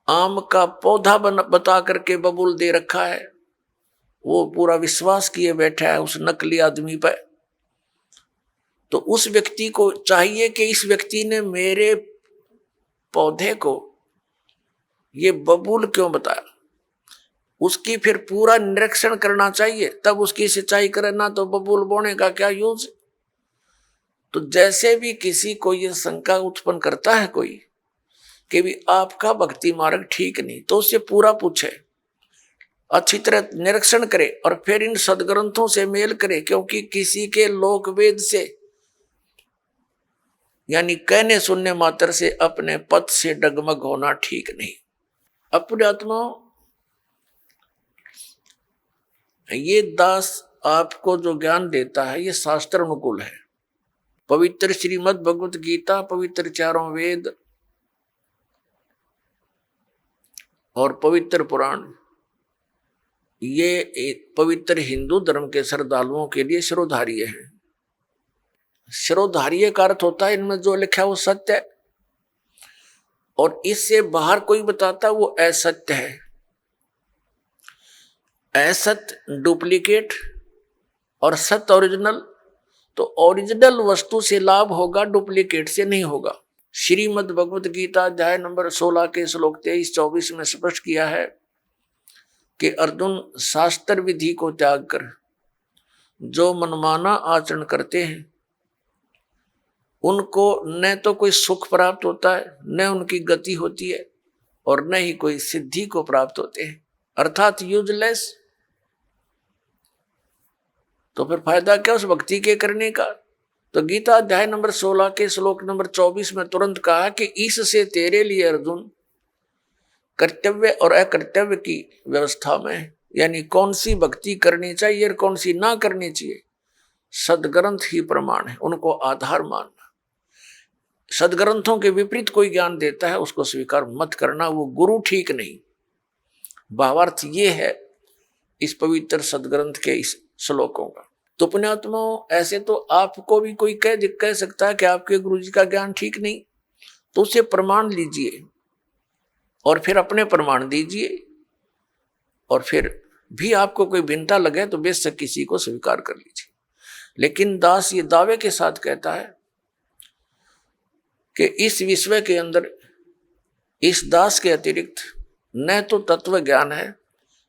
आम का पौधा बता करके बबूल दे रखा है, वो पूरा विश्वास किए बैठा है उस नकली आदमी पर। तो उस व्यक्ति को चाहिए कि इस व्यक्ति ने मेरे पौधे को ये बबूल क्यों बताया, उसकी फिर पूरा निरीक्षण करना चाहिए, तब उसकी सिंचाई करना, तो बबूल बोने का क्या यूज। तो जैसे भी किसी को ये शंका उत्पन्न करता है कोई कि भी आपका भक्ति मार्ग ठीक नहीं, तो उससे पूरा पूछे, अच्छी तरह निरीक्षण करे और फिर इन सदग्रंथों से मेल करे, क्योंकि किसी के लोक वेद से यानी कहने सुनने मात्र से अपने पद से डगमग होना ठीक नहीं। अपने आत्मा ये दास आपको जो ज्ञान देता है ये शास्त्र अनुकूल है। पवित्र श्रीमद् भगवत गीता, पवित्र चारों वेद और पवित्र पुराण, ये एक पवित्र हिंदू धर्म के श्रद्धालुओं के लिए शिरोधार्य है। शिरोधार्य का अर्थ होता है इनमें जो लिखा है वो सत्य है, और इससे बाहर कोई बताता वो असत्य है। असत डुप्लीकेट और सत्य ओरिजिनल, तो ओरिजिनल वस्तु से लाभ होगा, डुप्लीकेट से नहीं होगा। श्रीमद् भगवत गीता अध्याय नंबर 16 के श्लोक 23-24 में स्पष्ट किया है कि अर्जुन, शास्त्र विधि को त्याग कर जो मनमाना आचरण करते हैं उनको न तो कोई सुख प्राप्त होता है, न उनकी गति होती है, और न ही कोई सिद्धि को प्राप्त होते हैं, अर्थात यूजलेस। तो फिर फायदा क्या उस भक्ति के करने का? तो गीता अध्याय नंबर 16 के श्लोक नंबर 24 में तुरंत कहा कि इससे तेरे लिए अर्जुन कर्तव्य और अकर्तव्य की व्यवस्था में, यानी कौन सी भक्ति करनी चाहिए और कौन सी ना करनी चाहिए, सदग्रंथ ही प्रमाण है, उनको आधार मानना। सदग्रंथों के विपरीत कोई ज्ञान देता है उसको स्वीकार मत करना, वो गुरु ठीक नहीं। भावार्थ ये है इस पवित्र सदग्रंथ के इस श्लोकों का। तो पुण्यात्माओं, ऐसे तो आपको भी कोई कह सकता है कि आपके गुरु जी का ज्ञान ठीक नहीं, तो उसे प्रमाण लीजिए और फिर अपने प्रमाण दीजिए, और फिर भी आपको कोई भिन्नता लगे तो बेशक किसी को स्वीकार कर लीजिए। लेकिन दास ये दावे के साथ कहता है कि इस विश्व के अंदर इस दास के अतिरिक्त न तो तत्व ज्ञान है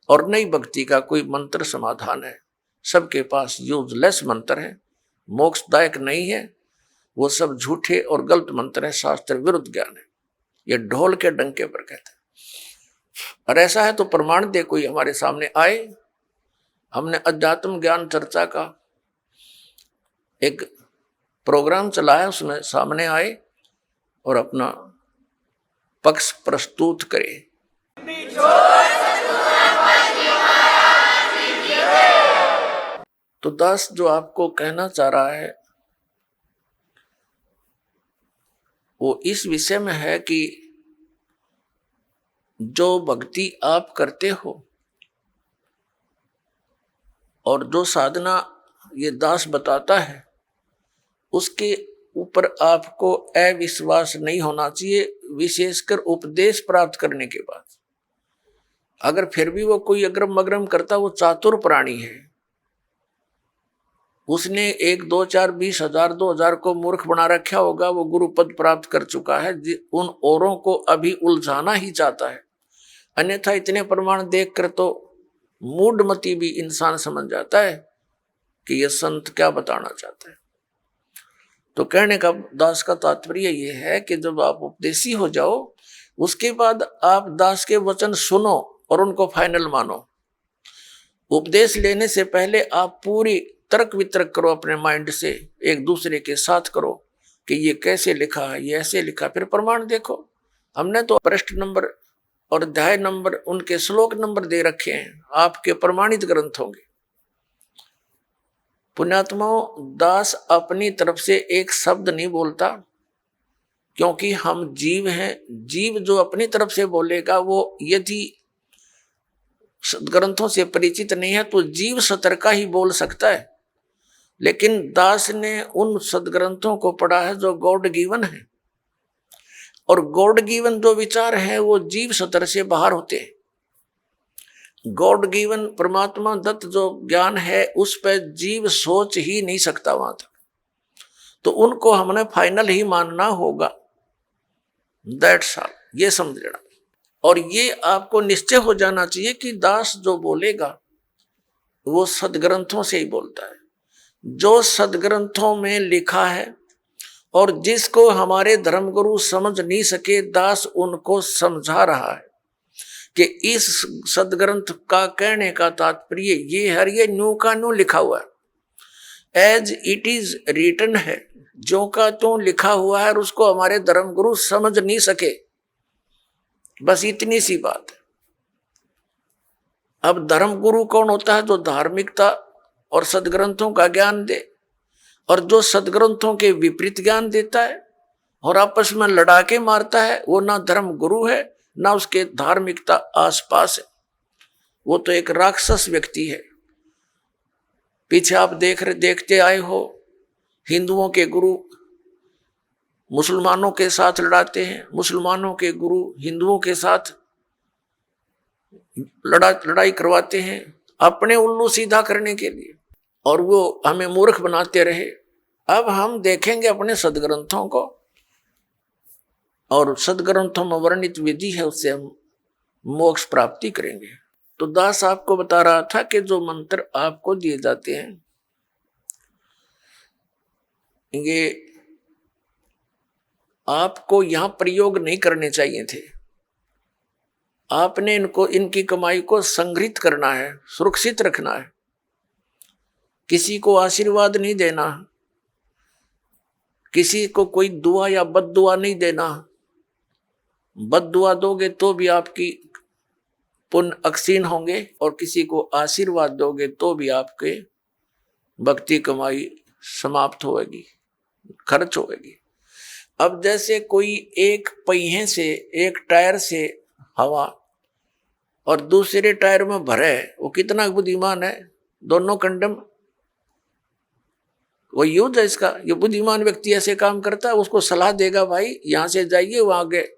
और न ही भक्ति का कोई मंत्र समाधान है। सबके पास यूजलेस मंत्र है, मोक्षदायक नहीं है, वो सब झूठे और गलत मंत्र है, शास्त्र विरुद्ध ज्ञान है। ये ढोल के डंके पर कहता है। और ऐसा है तो प्रमाण दे कोई हमारे सामने आए। हमने अध्यात्म ज्ञान चर्चा का एक प्रोग्राम चलाया, उसमें सामने आए और अपना पक्ष प्रस्तुत करे। तो दास जो आपको कहना चाह रहा है वो इस विषय में है कि जो भक्ति आप करते हो और जो साधना ये दास बताता है उसके ऊपर आपको अविश्वास नहीं होना चाहिए, विशेषकर उपदेश प्राप्त करने के बाद। अगर फिर भी वो कोई अग्रम मग्रम करता, वो चातुर प्राणी है, उसने 1, 2, 4, 20 हजार 2000 को मूर्ख बना रखा होगा, वो गुरु पद प्राप्त कर चुका है, उन औरों को अभी उलझाना ही चाहता है। अन्यथा इतने प्रमाण देखकर तो मूढ़मती भी इंसान समझ जाता है कि यह संत क्या बताना चाहता है। तो कहने का दास का तात्पर्य यह है कि जब आप उपदेशी हो जाओ उसके बाद आप दास के वचन सुनो और उनको फाइनल मानो। उपदेश लेने से पहले आप पूरी तर्क वितर्क करो, अपने माइंड से एक दूसरे के साथ करो कि ये कैसे लिखा है, ये ऐसे लिखा, फिर प्रमाण देखो। हमने तो पृष्ठ नंबर और अध्याय नंबर, उनके श्लोक नंबर दे रखे हैं, आपके प्रमाणित ग्रंथ होंगे। पुण्यात्माओं, दास अपनी तरफ से एक शब्द नहीं बोलता, क्योंकि हम जीव हैं। जीव जो अपनी तरफ से बोलेगा वो यदि ग्रंथों से परिचित नहीं है तो जीव सतर का ही बोल सकता है। लेकिन दास ने उन सदग्रंथों को पढ़ा है जो गॉड गिवन है, और गॉड गिवन जो विचार है वो जीव सतर से बाहर होते हैं। गॉड गिवन परमात्मा दत्त जो ज्ञान है उस पर जीव सोच ही नहीं सकता वहां तक, तो उनको हमने फाइनल ही मानना होगा। दैट्स ऑल, ये समझ लेना। और ये आपको निश्चय हो जाना चाहिए कि दास जो बोलेगा वो सदग्रंथों से ही बोलता है, जो सदग्रंथों में लिखा है, और जिसको हमारे धर्मगुरु समझ नहीं सके दास उनको समझा रहा है कि इस सदग्रंथ का कहने का तात्पर्य ये है, ये न्यू का न्यू लिखा हुआ है, एज इट इज रिटन है, जो का त्यों लिखा हुआ है, और उसको हमारे धर्मगुरु समझ नहीं सके। बस इतनी सी बात है। अब धर्मगुरु कौन होता है? जो धार्मिकता और सदग्रंथों का ज्ञान दे, और जो सदग्रंथों के विपरीत ज्ञान देता है और आपस में लड़ा के मारता है, वो ना धर्म गुरु है ना उसके धार्मिकता आसपास है, वो तो एक राक्षस व्यक्ति है। पीछे आप देखते आए हो, हिंदुओं के गुरु मुसलमानों के साथ लड़ाते हैं, मुसलमानों के गुरु हिंदुओं के साथ लड़ाई करवाते हैं अपने उल्लू सीधा करने के लिए, और वो हमें मूर्ख बनाते रहे। अब हम देखेंगे अपने सदग्रंथों को, और सदग्रंथों में वर्णित विधि है, उससे हम मोक्ष प्राप्ति करेंगे। तो दास आपको बता रहा था कि जो मंत्र आपको दिए जाते हैं ये आपको यहां प्रयोग नहीं करने चाहिए थे। आपने इनकी कमाई को संग्रहित करना है, सुरक्षित रखना है, किसी को आशीर्वाद नहीं देना, किसी को कोई दुआ या बद्दुआ नहीं देना। बद्दुआ दोगे तो भी आपकी पुण्य अक्षीण होंगे, और किसी को आशीर्वाद दोगे तो भी आपके भक्ति कमाई समाप्त होगी, खर्च होगी। अब जैसे कोई एक पहिए से, एक टायर से हवा और दूसरे टायर में भरे, वो कितना बुद्धिमान है, दोनों कंडम वो यूज है इसका। ये बुद्धिमान व्यक्ति ऐसे काम करता है, उसको सलाह देगा भाई यहां से जाइए, वहां आगे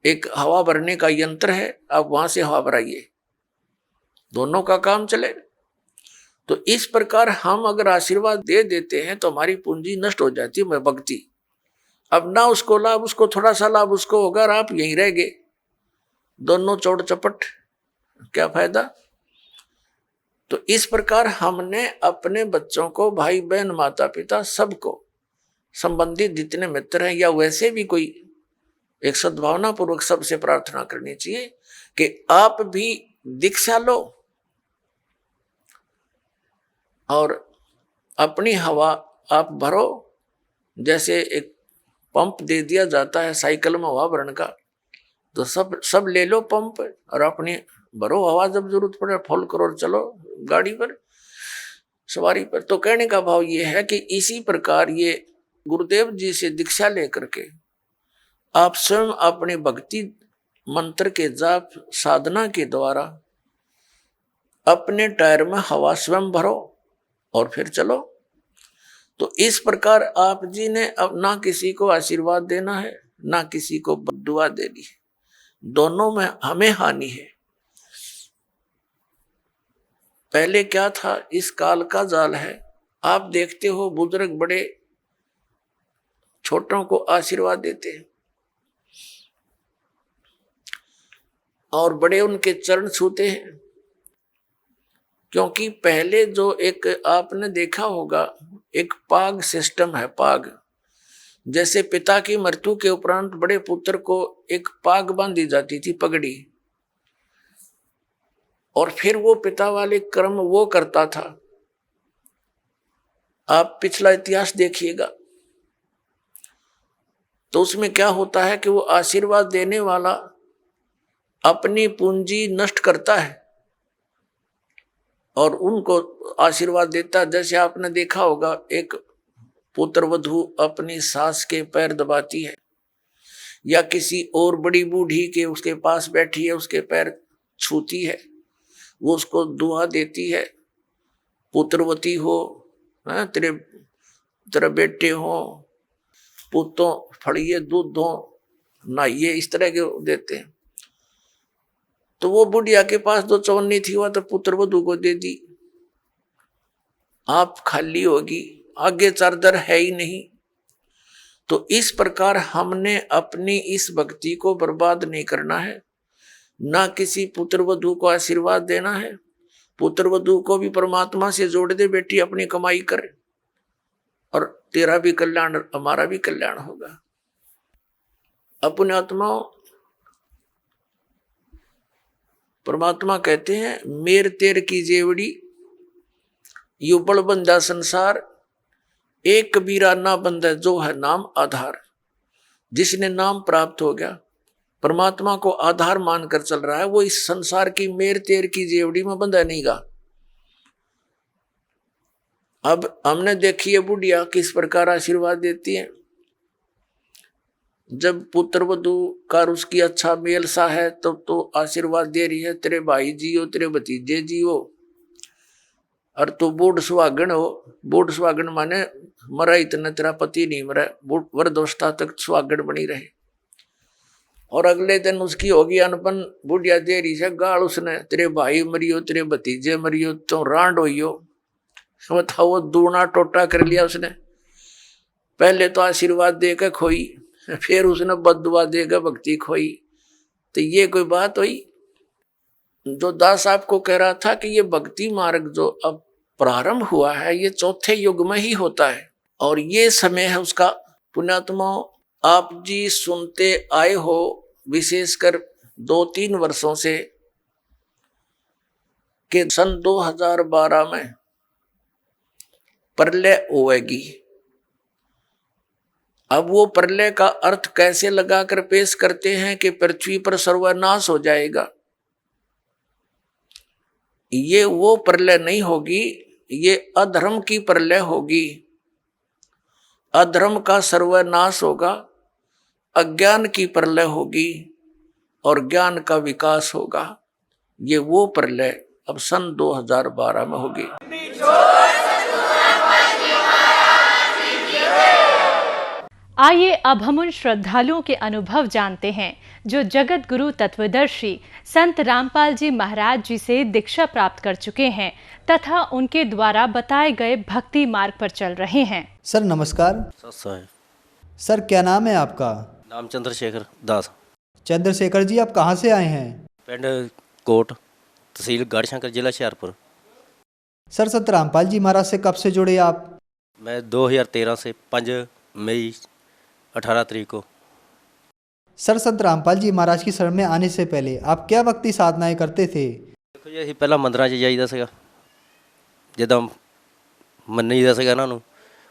एक हवा भरने का यंत्र है, आप वहां से हवा भराइए, दोनों का काम चले। तो इस प्रकार हम अगर आशीर्वाद दे देते हैं तो हमारी पूंजी नष्ट हो जाती है, भक्ति। अब ना उसको लाभ, उसको थोड़ा सा लाभ उसको होगा, और आप यहीं रह गए, दोनों चौड़ चपट, क्या फायदा। तो इस प्रकार हमने अपने बच्चों को, भाई बहन, माता पिता, सबको, संबंधित जितने मित्र हैं या वैसे भी कोई, एक सद्भावना पूर्वक सबसे प्रार्थना करनी चाहिए कि आप भी दीक्षा लो और अपनी हवा आप भरो। जैसे एक पंप दे दिया जाता है साइकिल में हवा भरने का, तो सब ले लो पंप और अपनी भरो हवा, जब जरूरत पड़े फुल करो और चलो गाड़ी पर, सवारी पर। तो कहने का भाव ये है कि इसी प्रकार ये गुरुदेव जी से दीक्षा लेकर के आप स्वयं अपने भक्ति मंत्र के जाप साधना के द्वारा अपने टायर में हवा स्वयं भरो और फिर चलो। तो इस प्रकार आप जी ने अब ना किसी को आशीर्वाद देना है, ना किसी को दुआ देनी है, दोनों में हमें हानि है। पहले क्या था, इस काल का जाल है। आप देखते हो बुजुर्ग बड़े छोटों को आशीर्वाद देते हैं और बड़े उनके चरण छूते हैं, क्योंकि पहले जो एक आपने देखा होगा एक पाग सिस्टम है। पाग जैसे पिता की मृत्यु के उपरांत बड़े पुत्र को एक पाग बांधी जाती थी, पगड़ी, और फिर वो पिता वाले कर्म वो करता था। आप पिछला इतिहास देखिएगा तो उसमें क्या होता है कि वो आशीर्वाद देने वाला अपनी पूंजी नष्ट करता है और उनको आशीर्वाद देता। जैसे आपने देखा होगा एक पुत्र वधू अपनी सास के पैर दबाती है, या किसी और बड़ी बूढ़ी के उसके पास बैठी है उसके पैर छूती है, वो उसको दुआ देती है, पुत्रवती हो, तेरे बेटे हो, पुतों फड़िए दूध दो, नहाइए, इस तरह के देते हैं। तो वो बुढ़िया के पास जो चवन्नी थी वह तो पुत्र वधू को दे दी, आप खाली होगी, आगे चार्जर है ही नहीं। तो इस प्रकार हमने अपनी इस भक्ति को बर्बाद नहीं करना है, ना किसी पुत्र वधू को आशीर्वाद देना है। पुत्र वधू को भी परमात्मा से जोड़ दे, बेटी अपनी कमाई कर और तेरा भी कल्याण हमारा भी कल्याण होगा। अपने आत्माओं, परमात्मा कहते हैं मेर तेर की जेवड़ी यू बड़ बंदा संसार, एक कबीरा ना बंदा जो है नाम आधार। जिसने नाम प्राप्त हो गया, परमात्मा को आधार मानकर चल रहा है, वो इस संसार की मेर तेर की जेवड़ी में बंधा नहीं गा। अब हमने देखी है बुढ़िया किस प्रकार आशीर्वाद देती है। जब पुत्र वधू का उसकी अच्छा मेल सा है तो आशीर्वाद दे रही है, तेरे भाई जियो, तेरे भतीजे जियो, और तू बूढ़ सुहागन हो। बूढ़ सुहागन माने मरा इतना तेरा पति नहीं मरा, वृद्धावस्था तक सुहागन बनी रहे। और अगले दिन उसकी होगी अनपन, बुढ़िया दे रही है गाल उसने, तेरे भाई मरियो, तेरे भतीजे मरियो, तो रांड होइयो। बताओ, वो दूना टोटा कर लिया उसने। पहले तो आशीर्वाद देकर खोई, फिर उसने बददुआ देकर भक्ति खोई। तो ये कोई बात हुई? जो दास साहब को कह रहा था कि ये भक्ति मार्ग जो अब प्रारंभ हुआ है ये चौथे युग में ही होता है, और ये समय है उसका। पुण्यात्मा, आप जी सुनते आए हो विशेषकर 2-3 वर्षों से कि सन 2012 में प्रलय होएगी। अब वो प्रलय का अर्थ कैसे लगाकर पेश करते हैं कि पृथ्वी पर सर्वनाश हो जाएगा। ये वो प्रलय नहीं होगी, ये अधर्म की प्रलय होगी। अधर्म का सर्वनाश होगा, अज्ञान की प्रलय होगी और ज्ञान का विकास होगा। ये वो प्रलय अब सन 2012 में होगी। आइए अब हम उन श्रद्धालुओं के अनुभव जानते हैं जो जगत गुरु तत्वदर्शी संत रामपाल जी महाराज जी से दीक्षा प्राप्त कर चुके हैं तथा उनके द्वारा बताए गए भक्ति मार्ग पर चल रहे हैं। सर नमस्कार। सर क्या नाम है आपका? नाम चंद्रशेखर दास। चंद्रशेखर जी, आप कहाँ से आए हैं? पिंड कोट, तहसील गढ़शंकर, जिला हुशियारपुर। सर संत रामपाल जी महाराज से कब से जुड़े आप? मैं 2013 से 5 मई 18 तारीख को। सर संत रामपाल जी महाराज की शरण में आने से पहले आप क्या भक्ति साधनाएं करते थे? देखो जी, ਅਸੀਂ ਪਹਿਲਾਂ ਮੰਦਰਾਂ 'ਚ ਜਾਈਦਾ ਸੀਗਾ, ਜਿੱਦਾਂ ਮੰਨੀਦਾ ਸੀਗਾ ਇਹਨਾਂ ਨੂੰ।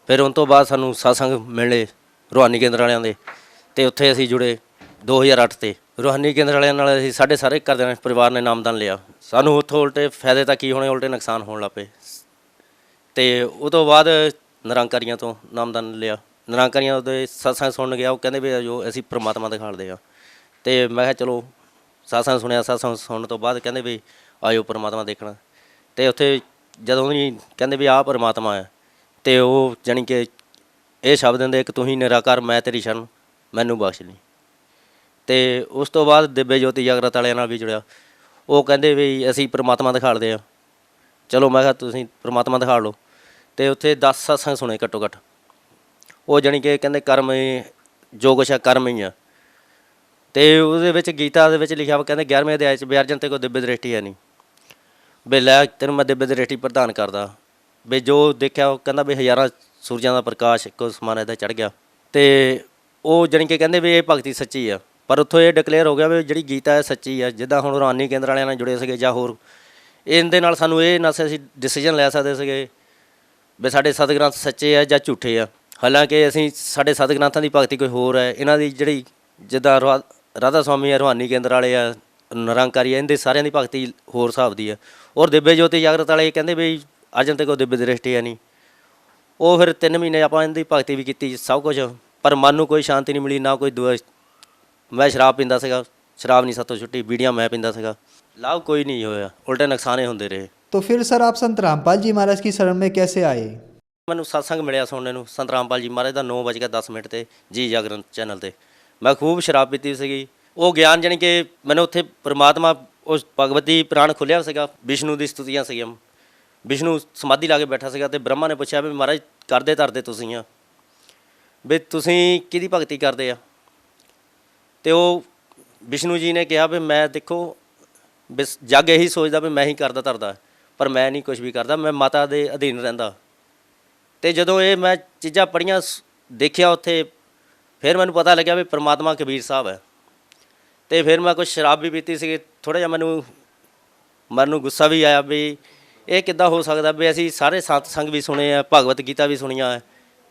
ਫਿਰ ਉਸ ਤੋਂ ਬਾਅਦ ਸਾਨੂੰ ਸਤਸੰਗ ਮਿਲੇ ਰੂਹਾਨੀ ਕੇਂਦਰ ਵਾਲਿਆਂ ਦੇ, ਅਤੇ ਉੱਥੇ ਅਸੀਂ ਜੁੜੇ 2008 ਤੇ। ਰੂਹਾਨੀ ਕੇਂਦਰ ਵਾਲਿਆਂ ਨਾਲ ਅਸੀਂ ਸਾਰੇ ਘਰਦਿਆਂ ਨੇ, ਪਰਿਵਾਰ ਨੇ ਨਾਮਦਾਨ ਲਿਆ। ਸਾਨੂੰ ਉੱਥੋਂ ਉਲਟੇ ਫਾਇਦੇ ਤਾਂ ਕੀ ਹੋਣੇ, ਉਲਟੇ ਨੁਕਸਾਨ ਹੋਣ ਲੱਗ ਪਏ। ਅਤੇ ਉਹ ਤੋਂ ਬਾਅਦ ਨਿਰੰਕਾਰੀਆਂ ਤੋਂ ਨਾਮਦਾਨ ਲਿਆ। ਨਿਰੰਕਾਰੀਆਂ ਉਹਦੇ ਸਤਸੰਗ ਸੁਣਨ ਗਿਆ, ਉਹ ਕਹਿੰਦੇ ਵੀ ਜੋ ਅਸੀਂ ਪ੍ਰਮਾਤਮਾ ਦਿਖਾਲਦੇ ਹਾਂ। ਅਤੇ ਮੈਂ ਕਿਹਾ ਚਲੋ ਸਤਸੰਗ ਸੁਣਿਆ। ਸਤਸੰਗ ਸੁਣਨ ਤੋਂ ਬਾਅਦ ਕਹਿੰਦੇ ਵੀ ਆਇਓ ਪ੍ਰਮਾਤਮਾ ਦੇਖਣਾ। ਅਤੇ ਉੱਥੇ ਜਦੋਂ ਵੀ ਕਹਿੰਦੇ ਵੀ ਆਹ ਪ੍ਰਮਾਤਮਾ ਹੈ, ਅਤੇ ਉਹ ਜਾਣੀ ਕਿ ਇਹ ਸ਼ਬਦ ਦਿੰਦੇ ਕਿ ਤੂੰ ਹੀ ਨਿਰਾਕਾਰ, ਮੈਂ ਤੇਰੀ ਸ਼ਰਨ, ਮੈਨੂੰ ਬਖਸ਼ ਲਈ। ਅਤੇ ਉਸ ਤੋਂ ਬਾਅਦ ਦਿव्य ਜੋਤੀ ਜਾਗਰਤ ਵਾਲਿਆਂ ਨਾਲ ਵੀ ਜੁੜਿਆ। ਉਹ ਕਹਿੰਦੇ ਵੀ ਅਸੀਂ ਪ੍ਰਮਾਤਮਾ ਦਿਖਾਲਦੇ ਹਾਂ। ਚਲੋ ਮੈਂ ਕਿਹਾ ਤੁਸੀਂ ਪ੍ਰਮਾਤਮਾ ਦਿਖਾ ਲਓ। ਅਤੇ ਉੱਥੇ 10 ਸਤਸੰਗ ਸੁਣੇ ਘੱਟੋ ਘੱਟ। ਉਹ ਜਾਣੀ ਕਿ ਕਹਿੰਦੇ ਕਰਮ ਜੋ ਕੁਛ ਆ ਕਰਮ ਹੀ ਆ। ਅਤੇ ਉਹਦੇ ਵਿੱਚ ਗੀਤਾ ਦੇ ਵਿੱਚ ਲਿਖਿਆ ਵਾ, ਕਹਿੰਦੇ 11ਵੇਂ ਅਧਿਆਇ 'ਚ ਵੀ ਅਰਜਨ ਤੇ ਕੋਈ ਦਿव्य ਦ੍ਰਿਸ਼ਟੀ ਹੈ ਨਹੀਂ, ਵੀ ਲੈ ਤੈਨੂੰ ਮੈਂ ਦਿव्य ਦ੍ਰਿਸ਼ਟੀ ਪ੍ਰਦਾਨ ਕਰਦਾ। ਵੀ ਜੋ ਦੇਖਿਆ ਉਹ ਕਹਿੰਦਾ ਵੀ ਹਜ਼ਾਰਾਂ ਸੂਰਜਾਂ ਦਾ ਪ੍ਰਕਾਸ਼ ਇੱਕੋ ਸਮਾਨ ਇੱਦਾਂ ਚੜ੍ਹ ਗਿਆ। ਅਤੇ ਉਹ ਜਾਣੀ ਕਿ ਕਹਿੰਦੇ ਵੀ ਇਹ ਭਗਤੀ ਸੱਚੀ ਆ। ਪਰ ਉੱਥੋਂ ਇਹ ਡਿਕਲੇਅਰ ਹੋ ਗਿਆ ਵੀ ਜਿਹੜੀ ਗੀਤਾ ਹੈ ਸੱਚੀ ਆ। ਜਿੱਦਾਂ ਹੁਣ ਰੂਹਾਨੀ ਕੇਂਦਰ ਵਾਲਿਆਂ ਨਾਲ ਜੁੜੇ ਸੀਗੇ ਜਾਂ ਹੋਰ, ਇਹਦੇ ਨਾਲ ਸਾਨੂੰ ਇਹ ਨਾ ਅਸੀਂ ਡਿਸੀਜਨ ਲੈ ਸਕਦੇ ਸੀਗੇ ਵੀ ਸਾਡੇ ਸਤਿਗ੍ਰੰਥ ਸੱਚੇ ਆ ਜਾਂ ਝੂਠੇ ਆ। ਹਾਲਾਂਕਿ ਅਸੀਂ ਸਾਡੇ ਸਤਿਗ੍ਰੰਥਾਂ ਦੀ ਭਗਤੀ ਕੋਈ ਹੋਰ ਹੈ। ਇਹਨਾਂ ਦੀ ਜਿਹੜੀ ਜਿੱਦਾਂ ਰਾਧਾ ਸਵਾਮੀ ਆ, ਰੂਹਾਨੀ ਕੇਂਦਰ ਵਾਲੇ ਆ, ਨਿਰੰਕਾਰੀ ਆ, ਇਹਦੇ ਸਾਰਿਆਂ ਦੀ ਭਗਤੀ ਹੋਰ ਹਿਸਾਬ ਦੀ ਆ। ਔਰ ਦਿव्य ਜੋਤੀ ਜਾਗਰਤ ਵਾਲੇ ਕਹਿੰਦੇ ਵੀ ਅਰਜਨ ਤੇ ਕੋਈ ਦਿव्य ਦ੍ਰਿਸ਼ਟੀ ਹੈ ਨਹੀਂ। ਉਹ ਫਿਰ 3 ਮਹੀਨੇ ਆਪਾਂ ਇਹਦੀ ਭਗਤੀ ਵੀ ਕੀਤੀ ਸਭ ਕੁਛ, ਪਰ ਮਨ ਨੂੰ ਕੋਈ ਸ਼ਾਂਤੀ ਨਹੀਂ ਮਿਲੀ, ਨਾ ਕੋਈ ਦੁਆ। ਮੈਂ ਸ਼ਰਾਬ ਪੀਂਦਾ ਸੀਗਾ, ਸ਼ਰਾਬ ਨਹੀਂ ਸਾਤੋਂ ਛੁੱਟੀ। ਬੀੜੀਆਂ ਮੈਂ ਪੀਂਦਾ ਸੀਗਾ, ਲਾਭ ਕੋਈ नहीं ਹੋਇਆ, ਉਲਟੇ ਨੁਕਸਾਨੇ ਹੁੰਦੇ ਰਹੇ। तो फिर सर आप संत रामपाल जी महाराज की शरण में कैसे आए? ਮੈਨੂੰ ਸਤਸੰਗ ਮਿਲਿਆ ਸੁਣਨ ਨੂੰ ਸੰਤ ਰਾਮਪਾਲ ਜੀ ਮਹਾਰਾਜ ਦਾ 9:10 ਤੇ ਜੀ ਜਾਗਰਣ ਚੈਨਲ 'ਤੇ। ਮੈਂ ਖੂਬ ਸ਼ਰਾਬ ਪੀਤੀ ਸੀਗੀ। ਉਹ ਗਿਆਨ ਜਾਣੀ ਕਿ ਮੈਨੂੰ ਉੱਥੇ ਪਰਮਾਤਮਾ ਉਸ ਭਗਵਤੀ ਪ੍ਰਾਣ ਖੁੱਲ੍ਹਿਆ ਸੀਗਾ। ਵਿਸ਼ਨੂੰ ਦੀ ਸਤੁਤੀਆਂ ਸੀਗੀਆਂ। ਵਿਸ਼ਨੂੰ ਸਮਾਧੀ ਲਾ ਕੇ ਬੈਠਾ ਸੀਗਾ ਅਤੇ ਬ੍ਰਹਮਾ ਨੇ ਪੁੱਛਿਆ ਵੀ ਮਹਾਰਾਜ ਕਰਦੇ ਧਰਦੇ ਤੁਸੀਂ ਆ, ਵੀ ਤੁਸੀਂ ਕਿਹਦੀ ਭਗਤੀ ਕਰਦੇ ਆ? ਅਤੇ ਉਹ ਵਿਸ਼ਨੂੰ ਜੀ ਨੇ ਕਿਹਾ ਵੀ ਮੈਂ ਦੇਖੋ ਵੀ ਜੱਗ ਇਹੀ ਸੋਚਦਾ ਵੀ ਮੈਂ ਹੀ ਕਰਦਾ ਧਰਦਾ, ਪਰ ਮੈਂ ਨਹੀਂ ਕੁਛ ਵੀ ਕਰਦਾ, ਮੈਂ ਮਾਤਾ ਦੇ ਅਧੀਨ ਰਹਿੰਦਾ। ਅਤੇ ਜਦੋਂ ਇਹ ਮੈਂ ਚੀਜ਼ਾਂ ਪੜ੍ਹੀਆਂ ਦੇਖਿਆ ਉੱਥੇ, ਫਿਰ ਮੈਨੂੰ ਪਤਾ ਲੱਗਿਆ ਵੀ ਪਰਮਾਤਮਾ ਕਬੀਰ ਸਾਹਿਬ ਹੈ। ਅਤੇ ਫਿਰ ਮੈਂ ਕੁਛ ਸ਼ਰਾਬ ਵੀ ਪੀਤੀ ਸੀਗੀ। ਥੋੜ੍ਹਾ ਜਿਹਾ ਮਨ ਨੂੰ ਗੁੱਸਾ ਵੀ ਆਇਆ ਵੀ ਇਹ ਕਿੱਦਾਂ ਹੋ ਸਕਦਾ ਵੀ ਅਸੀਂ ਸਾਰੇ ਸਤਸੰਗ ਵੀ ਸੁਣੇ ਆ, ਭਗਵਤ ਗੀਤਾ ਵੀ ਸੁਣੀਆਂ ਹੈ,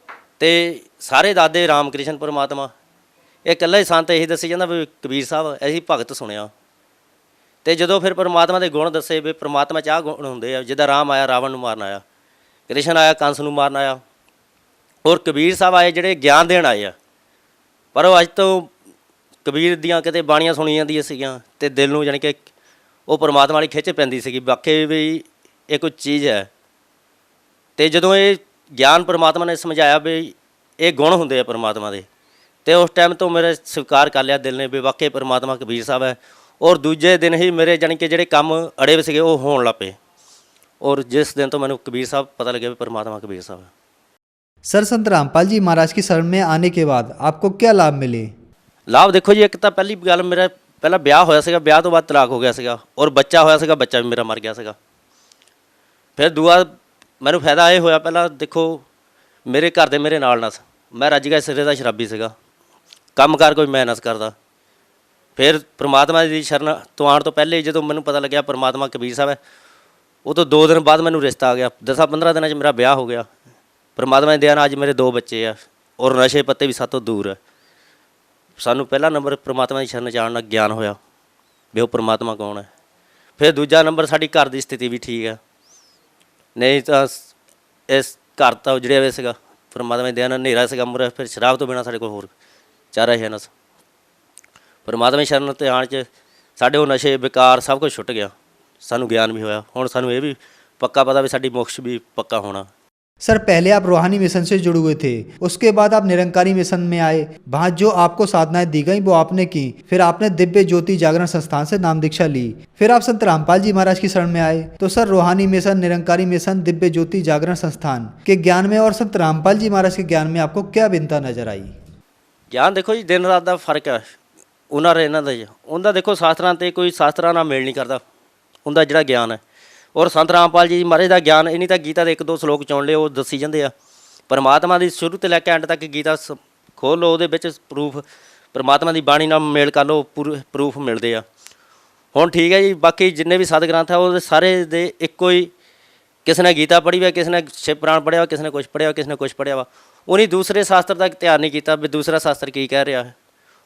ਅਤੇ ਸਾਰੇ ਦਾਦੇ ਰਾਮ ਕ੍ਰਿਸ਼ਨ ਪਰਮਾਤਮਾ, ਇਹ ਇਕੱਲਾ ਹੀ ਸੰਤ ਇਹੀ ਦੱਸੀ ਜਾਂਦਾ ਵੀ ਕਬੀਰ ਸਾਹਿਬ ਅਸੀਂ ਭਗਤ ਸੁਣਿਆ। ਅਤੇ ਜਦੋਂ ਫਿਰ ਪਰਮਾਤਮਾ ਦੇ ਗੁਣ ਦੱਸੇ ਵੀ ਪਰਮਾਤਮਾ 'ਚ ਆਹ ਗੁਣ ਹੁੰਦੇ ਆ, ਜਿੱਦਾਂ ਰਾਮ ਆਇਆ ਰਾਵਣ ਨੂੰ ਮਾਰਨ ਆਇਆ, ਕ੍ਰਿਸ਼ਨ ਆਇਆ ਕੰਸ ਨੂੰ ਮਾਰਨ ਆਇਆ, ਔਰ ਕਬੀਰ ਸਾਹਿਬ ਆਏ ਜਿਹੜੇ ਗਿਆਨ ਦੇਣ ਆਏ ਆ। ਪਰ ਉਹ ਅੱਜ ਤੋਂ ਕਬੀਰ ਦੀਆਂ ਕਿਤੇ ਬਾਣੀਆਂ ਸੁਣੀ ਜਾਂਦੀਆਂ ਸੀਗੀਆਂ ਅਤੇ ਦਿਲ ਨੂੰ ਜਾਣੀ ਕਿ ਉਹ ਪਰਮਾਤਮਾ ਵਾਲੀ ਖਿੱਚ ਪੈਂਦੀ ਸੀਗੀ, ਵਾਕਈ ਵੀ ਇਹ ਕੋਈ ਚੀਜ਼ ਹੈ। ਅਤੇ ਜਦੋਂ ਇਹ ਗਿਆਨ ਪਰਮਾਤਮਾ ਨੇ ਸਮਝਾਇਆ ਵੀ ਇਹ ਗੁਣ ਹੁੰਦੇ ਆ ਪਰਮਾਤਮਾ ਦੇ, ਅਤੇ ਉਸ ਟਾਈਮ ਤੋਂ ਮੇਰੇ ਸਵੀਕਾਰ ਕਰ ਲਿਆ ਦਿਲ ਨੇ ਵੀ ਵਾਕਈ ਪਰਮਾਤਮਾ ਕਬੀਰ ਸਾਹਿਬ ਹੈ। ਔਰ ਦੂਜੇ ਦਿਨ ਹੀ ਮੇਰੇ ਜਾਣੀ ਕਿ ਜਿਹੜੇ ਕੰਮ ਅੜੇ ਸੀਗੇ ਉਹ ਹੋਣ ਲੱਗ ਪਏ। ਔਰ ਜਿਸ ਦਿਨ ਤੋਂ ਮੈਨੂੰ ਕਬੀਰ ਸਾਹਿਬ ਪਤਾ ਲੱਗਿਆ ਵੀ ਪਰਮਾਤਮਾ ਕਬੀਰ ਸਾਹਿਬ ਹੈ। सर संत रामपाल जी महाराज की शरण में आने के बाद आपको क्या लाभ मिले? ਲਾਭ ਦੇਖੋ ਜੀ, ਇੱਕ ਤਾਂ ਪਹਿਲੀ ਗੱਲ ਮੇਰਾ ਪਹਿਲਾਂ ਵਿਆਹ ਹੋਇਆ ਸੀਗਾ, ਵਿਆਹ ਤੋਂ ਬਾਅਦ ਤਲਾਕ ਹੋ ਗਿਆ ਸੀਗਾ ਔਰ ਬੱਚਾ ਹੋਇਆ ਸੀਗਾ, ਬੱਚਾ ਵੀ ਮੇਰਾ ਮਰ ਗਿਆ ਸੀਗਾ। ਫਿਰ ਦੂਆ ਮੈਨੂੰ ਫਾਇਦਾ ਇਹ ਹੋਇਆ, ਪਹਿਲਾਂ ਦੇਖੋ ਮੇਰੇ ਘਰ ਦੇ ਮੇਰੇ ਨਾਲ ਨਸ, ਮੈਂ ਰੱਜ ਗਿਆ ਸਿਰੇ ਦਾ ਸ਼ਰਾਬੀ ਸੀਗਾ, ਕੰਮਕਾਰ ਕੋਈ ਮੈਂ ਨਸ ਕਰਦਾ। ਫਿਰ ਪ੍ਰਮਾਤਮਾ ਦੀ ਸ਼ਰਨ ਤੋਂ ਆਉਣ ਤੋਂ ਪਹਿਲੇ ਜਦੋਂ ਮੈਨੂੰ ਪਤਾ ਲੱਗਿਆ ਪ੍ਰਮਾਤਮਾ ਕਬੀਰ ਸਾਹਿਬ ਹੈ, ਉਹ ਤੋਂ 2 ਦਿਨ ਬਾਅਦ ਮੈਨੂੰ ਰਿਸ਼ਤਾ ਆ ਗਿਆ। 10-15 ਦਿਨਾਂ 'ਚ ਮੇਰਾ ਵਿਆਹ ਹੋ ਗਿਆ। ਪ੍ਰਮਾਤਮਾ ਦੀ ਦਇਆ ਨਾਲ ਅੱਜ ਮੇਰੇ 2 ਬੱਚੇ ਆ ਔਰ ਨਸ਼ੇ ਪੱਤੇ ਵੀ ਸਾਤੋਂ ਦੂਰ ਹੈ। ਸਾਨੂੰ ਪਹਿਲਾ ਨੰਬਰ ਪ੍ਰਮਾਤਮਾ ਦੀ ਸ਼ਰਨ 'ਚ ਆਉਣ ਨਾਲ ਗਿਆਨ ਹੋਇਆ ਵੀ ਉਹ ਪ੍ਰਮਾਤਮਾ ਕੌਣ ਹੈ। ਫਿਰ ਦੂਜਾ ਨੰਬਰ ਸਾਡੀ ਘਰ ਦੀ ਸਥਿਤੀ ਵੀ ਠੀਕ ਹੈ, ਨਹੀਂ ਤਾਂ ਇਸ ਘਰ ਤਾਂ ਉਜੜਿਆ ਹੋਇਆ ਸੀਗਾ। ਪ੍ਰਮਾਤਮਾ ਦੀ ਦਇਆ ਨਾਲ ਹਨੇਰਾ ਸੀਗਾ ਮੁਰਾ, ਫਿਰ ਸ਼ਰਾਬ ਤੋਂ ਬਿਨਾਂ ਸਾਡੇ ਕੋਲ ਹੋਰ ਚਾਰਾ ਹੈ ਨਾ। ਪ੍ਰਮਾਤਮਾ ਦੀ ਸ਼ਰਨ 'ਤੇ ਆਉਣ 'ਚ ਸਾਡੇ ਉਹ ਨਸ਼ੇ ਬੇਕਾਰ ਸਭ ਕੁਝ ਛੁੱਟ ਗਿਆ, ਸਾਨੂੰ ਗਿਆਨ भी होया। ਹੁਣ ਸਾਨੂੰ ਇਹ ਵੀ पक्का पता भी साडी मोक्ष भी पक्का होना। सर पहले आप रूहानी मिशन से जुड़े हुए थे, उसके बाद आप निरंकारी मिशन में आए, वहाँ जो आपको साधनाएं दी गई वो आपने की, फिर आपने दिव्य ज्योति जागरण संस्थान से नाम दीक्षा ली, फिर आप संत रामपाल जी महाराज की शरण में आए। तो सर रूहानी मिशन, निरंकारी मिशन, दिव्य ज्योति जागरण संस्थान के ज्ञान में और संत रामपाल जी महाराज के ज्ञान में आपको क्या भिन्नता नजर आई? ज्ञान देखो जी, दिन रात का फर्क है उन्होंने इन्हों का। उनका देखो शास्त्रां ते कोई शास्त्रां नाल मेल नहीं करता उनका जिहड़ा ज्ञान है। और संत रामपाल जी महाराज का ज्ञान इन्हीं तक गीता के 1-2 श्लोक चुन ले, वो दसी जाते हैं। परमात्मा की शुरू तो लैके एंड तक गीता खोल लो, वो प्रूफ परमात्मा की बाणी नाल मेल कर लो, प्रूफ मिलते हैं। हुण ठीक है जी, बाकी जिन्ने भी सद ग्रंथ है वो सारे दे एको ही, किसी ने गीता पढ़ी हुई, किसी ने शिव पुराण पढ़िया हुआ, किसी ने कुछ पढ़िया हुआ, किसी ने कुछ पढ़िया हुआ, उन्हीं दूसरे शास्त्र तक ध्यान नहीं किया भी दूसरा शास्त्र की कह रहा है।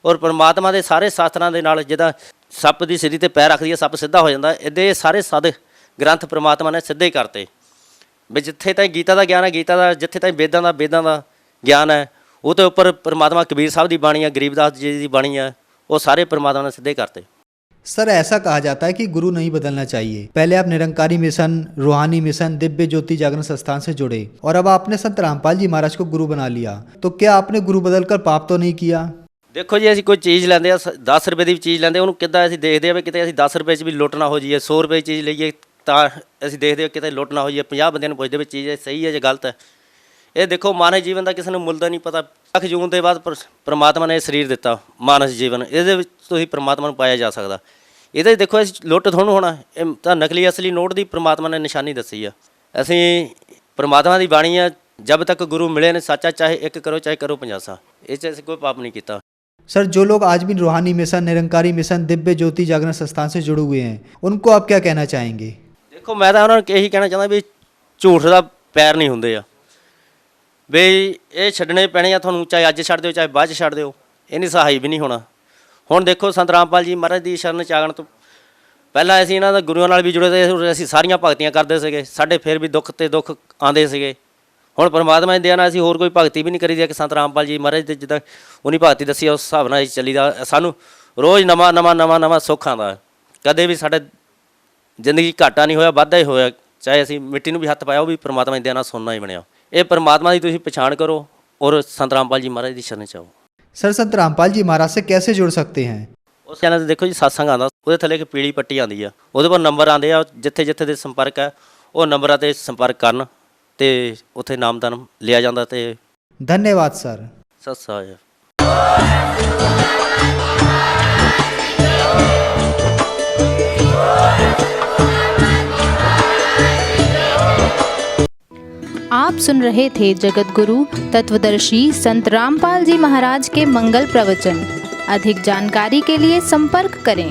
और परमात्मा के सारे शास्त्रों के नाल जिदा सप की सिरी ते पैर रख दिए सप सीधा हो जाता, इदे सारे सद ग्रंथ परमात्मा ने सीधे करते भी जिथे ताईं गीता का ज्ञान है गीता का, जिथे ताईं वेदां का ज्ञान है, वो तो उपर परमात्मा कबीर साहब की बाणी है, गरीबदास जी की बाणी है, वो सारे परमात्मा ने सीधे करते। सर ऐसा कहा जाता है कि गुरु नहीं बदलना चाहिए। पहले आप निरंकारी मिशन, रूहानी मिशन, दिव्य ज्योति जागरण संस्थान से जुड़े और अब आपने संत रामपाल जी महाराज को गुरु बना लिया, तो क्या आपने गुरु बदलकर पाप तो नहीं किया? देखो जी, असीं कोई चीज़ लैंदे 10 रुपए की चीज़ लैंदे, उन्होंने किद्दां असीं देखदे आ भी किते असीं 10 रुपए च भी लुੱਟ ना हो जाइए, 100 रुपए की चीज़ लईए ਤਾਂ ਅਸੀਂ ਦੇਖਦੇ ਹਾਂ ਕਿਤੇ ਲੁੱਟ ਨਾ ਹੋ ਜਾਈਏ। 50 ਬੰਦਿਆਂ ਨੂੰ ਪੁੱਛਦੇ ਵੀ ਚੀਜ਼ ਸਹੀ ਹੈ ਜਾਂ ਗਲਤ ਹੈ। ਇਹ ਦੇਖੋ ਮਾਨਵ ਜੀਵਨ ਦਾ ਕਿਸੇ ਨੂੰ ਮੁੱਲ ਦਾ ਨਹੀਂ ਪਤਾ। 1 ਜੂਨ ਦੇ ਬਾਅਦ ਪ੍ਰਮਾਤਮਾ ਨੇ ਸਰੀਰ ਦਿੱਤਾ ਮਾਨਵ ਜੀਵਨ, ਇਹਦੇ ਵਿੱਚ ਤੁਸੀਂ ਪ੍ਰਮਾਤਮਾ ਨੂੰ ਪਾਇਆ ਜਾ ਸਕਦਾ। ਇਹਦੇ ਦੇਖੋ ਅਸੀਂ ਲੁੱਟ ਤੁਹਾਨੂੰ ਹੋਣਾ, ਇਹ ਤਾਂ ਨਕਲੀ ਅਸਲੀ ਨੋਟ ਦੀ ਪ੍ਰਮਾਤਮਾ ਨੇ ਨਿਸ਼ਾਨੀ ਦੱਸੀ ਆ। ਅਸੀਂ ਪ੍ਰਮਾਤਮਾ ਦੀ ਬਾਣੀ ਆ, ਜਬ ਤੱਕ ਗੁਰੂ ਮਿਲੇ ਨੇ ਸੱਚਾ, ਚਾਹੇ 1 ਕਰੋ ਚਾਹੇ ਕਰੋ 50। ਇਹ 'ਚ ਅਸੀਂ ਕੋਈ ਪਾਪ नहीं ਕੀਤਾ। सर जो लोग आज भी रूहानी मिशन, निरंकारी मिशन, दिव्य ज्योति जागरण संस्थान से जुड़े हुए हैं, उनको आप क्या कहना चाहेंगे? देखो मैं तो उन्होंने यही कहना चाहता भी झूठ का पैर नहीं होंगे आ, भी ये छड्डने पैने आ तुहानूं, चाहे अज छड्ड दिओ चाहे बाद छड्ड दिओ, इन्नी सहाई भी नहीं होना। हुण देखो संत रामपाल जी महाराज की शरण च आगण तो पहला असीं इन्हां दा गुरुआं नाल भी जुड़े थे, असीं सारियां भगतियां करदे सीगे, साडे फिर भी दुख ते दुख आंदे सीगे। हुण परमात्मा दी दया नाल असीं होर कोई भगती भी नहीं करी दी कि संत रामपाल जी महाराज दे जिद्दां उन्हीं भगती दसी उस हिसाब नाल चलीदा। सानूं रोज़ नवां सुख आंदा, कदे भी साडे जिंदगी घाटा नहीं होया, वाधा ही होया। चाहे असीं मिट्टी नूं भी हत्थ पाया, वो भी परमात्मा दी दया नाल सोना ही बनिया। ये परमात्मा की तुसीं पछाण करो और संत रामपाल जी महाराज की शरण च आओ। सर संत रामपाल जी महाराज से कैसे जुड़ सकते हैं? उस चैनल से देखो जी सत्संग आंदा, ਉਹਦੇ ਥੱਲੇ एक पीली पट्टी आंदी आ, ਉਹਦੇ पर नंबर आंदे आ, जिथे जिथे दे संपर्क है वो नंबरां ते संपर्क करन ते उत्थे नामदान लिया जांदा। ते धन्यवाद सर। सत श्री अकाल। आप सुन रहे थे जगत गुरु तत्वदर्शी संत रामपाल जी महाराज के मंगल प्रवचन। अधिक जानकारी के लिए संपर्क करें।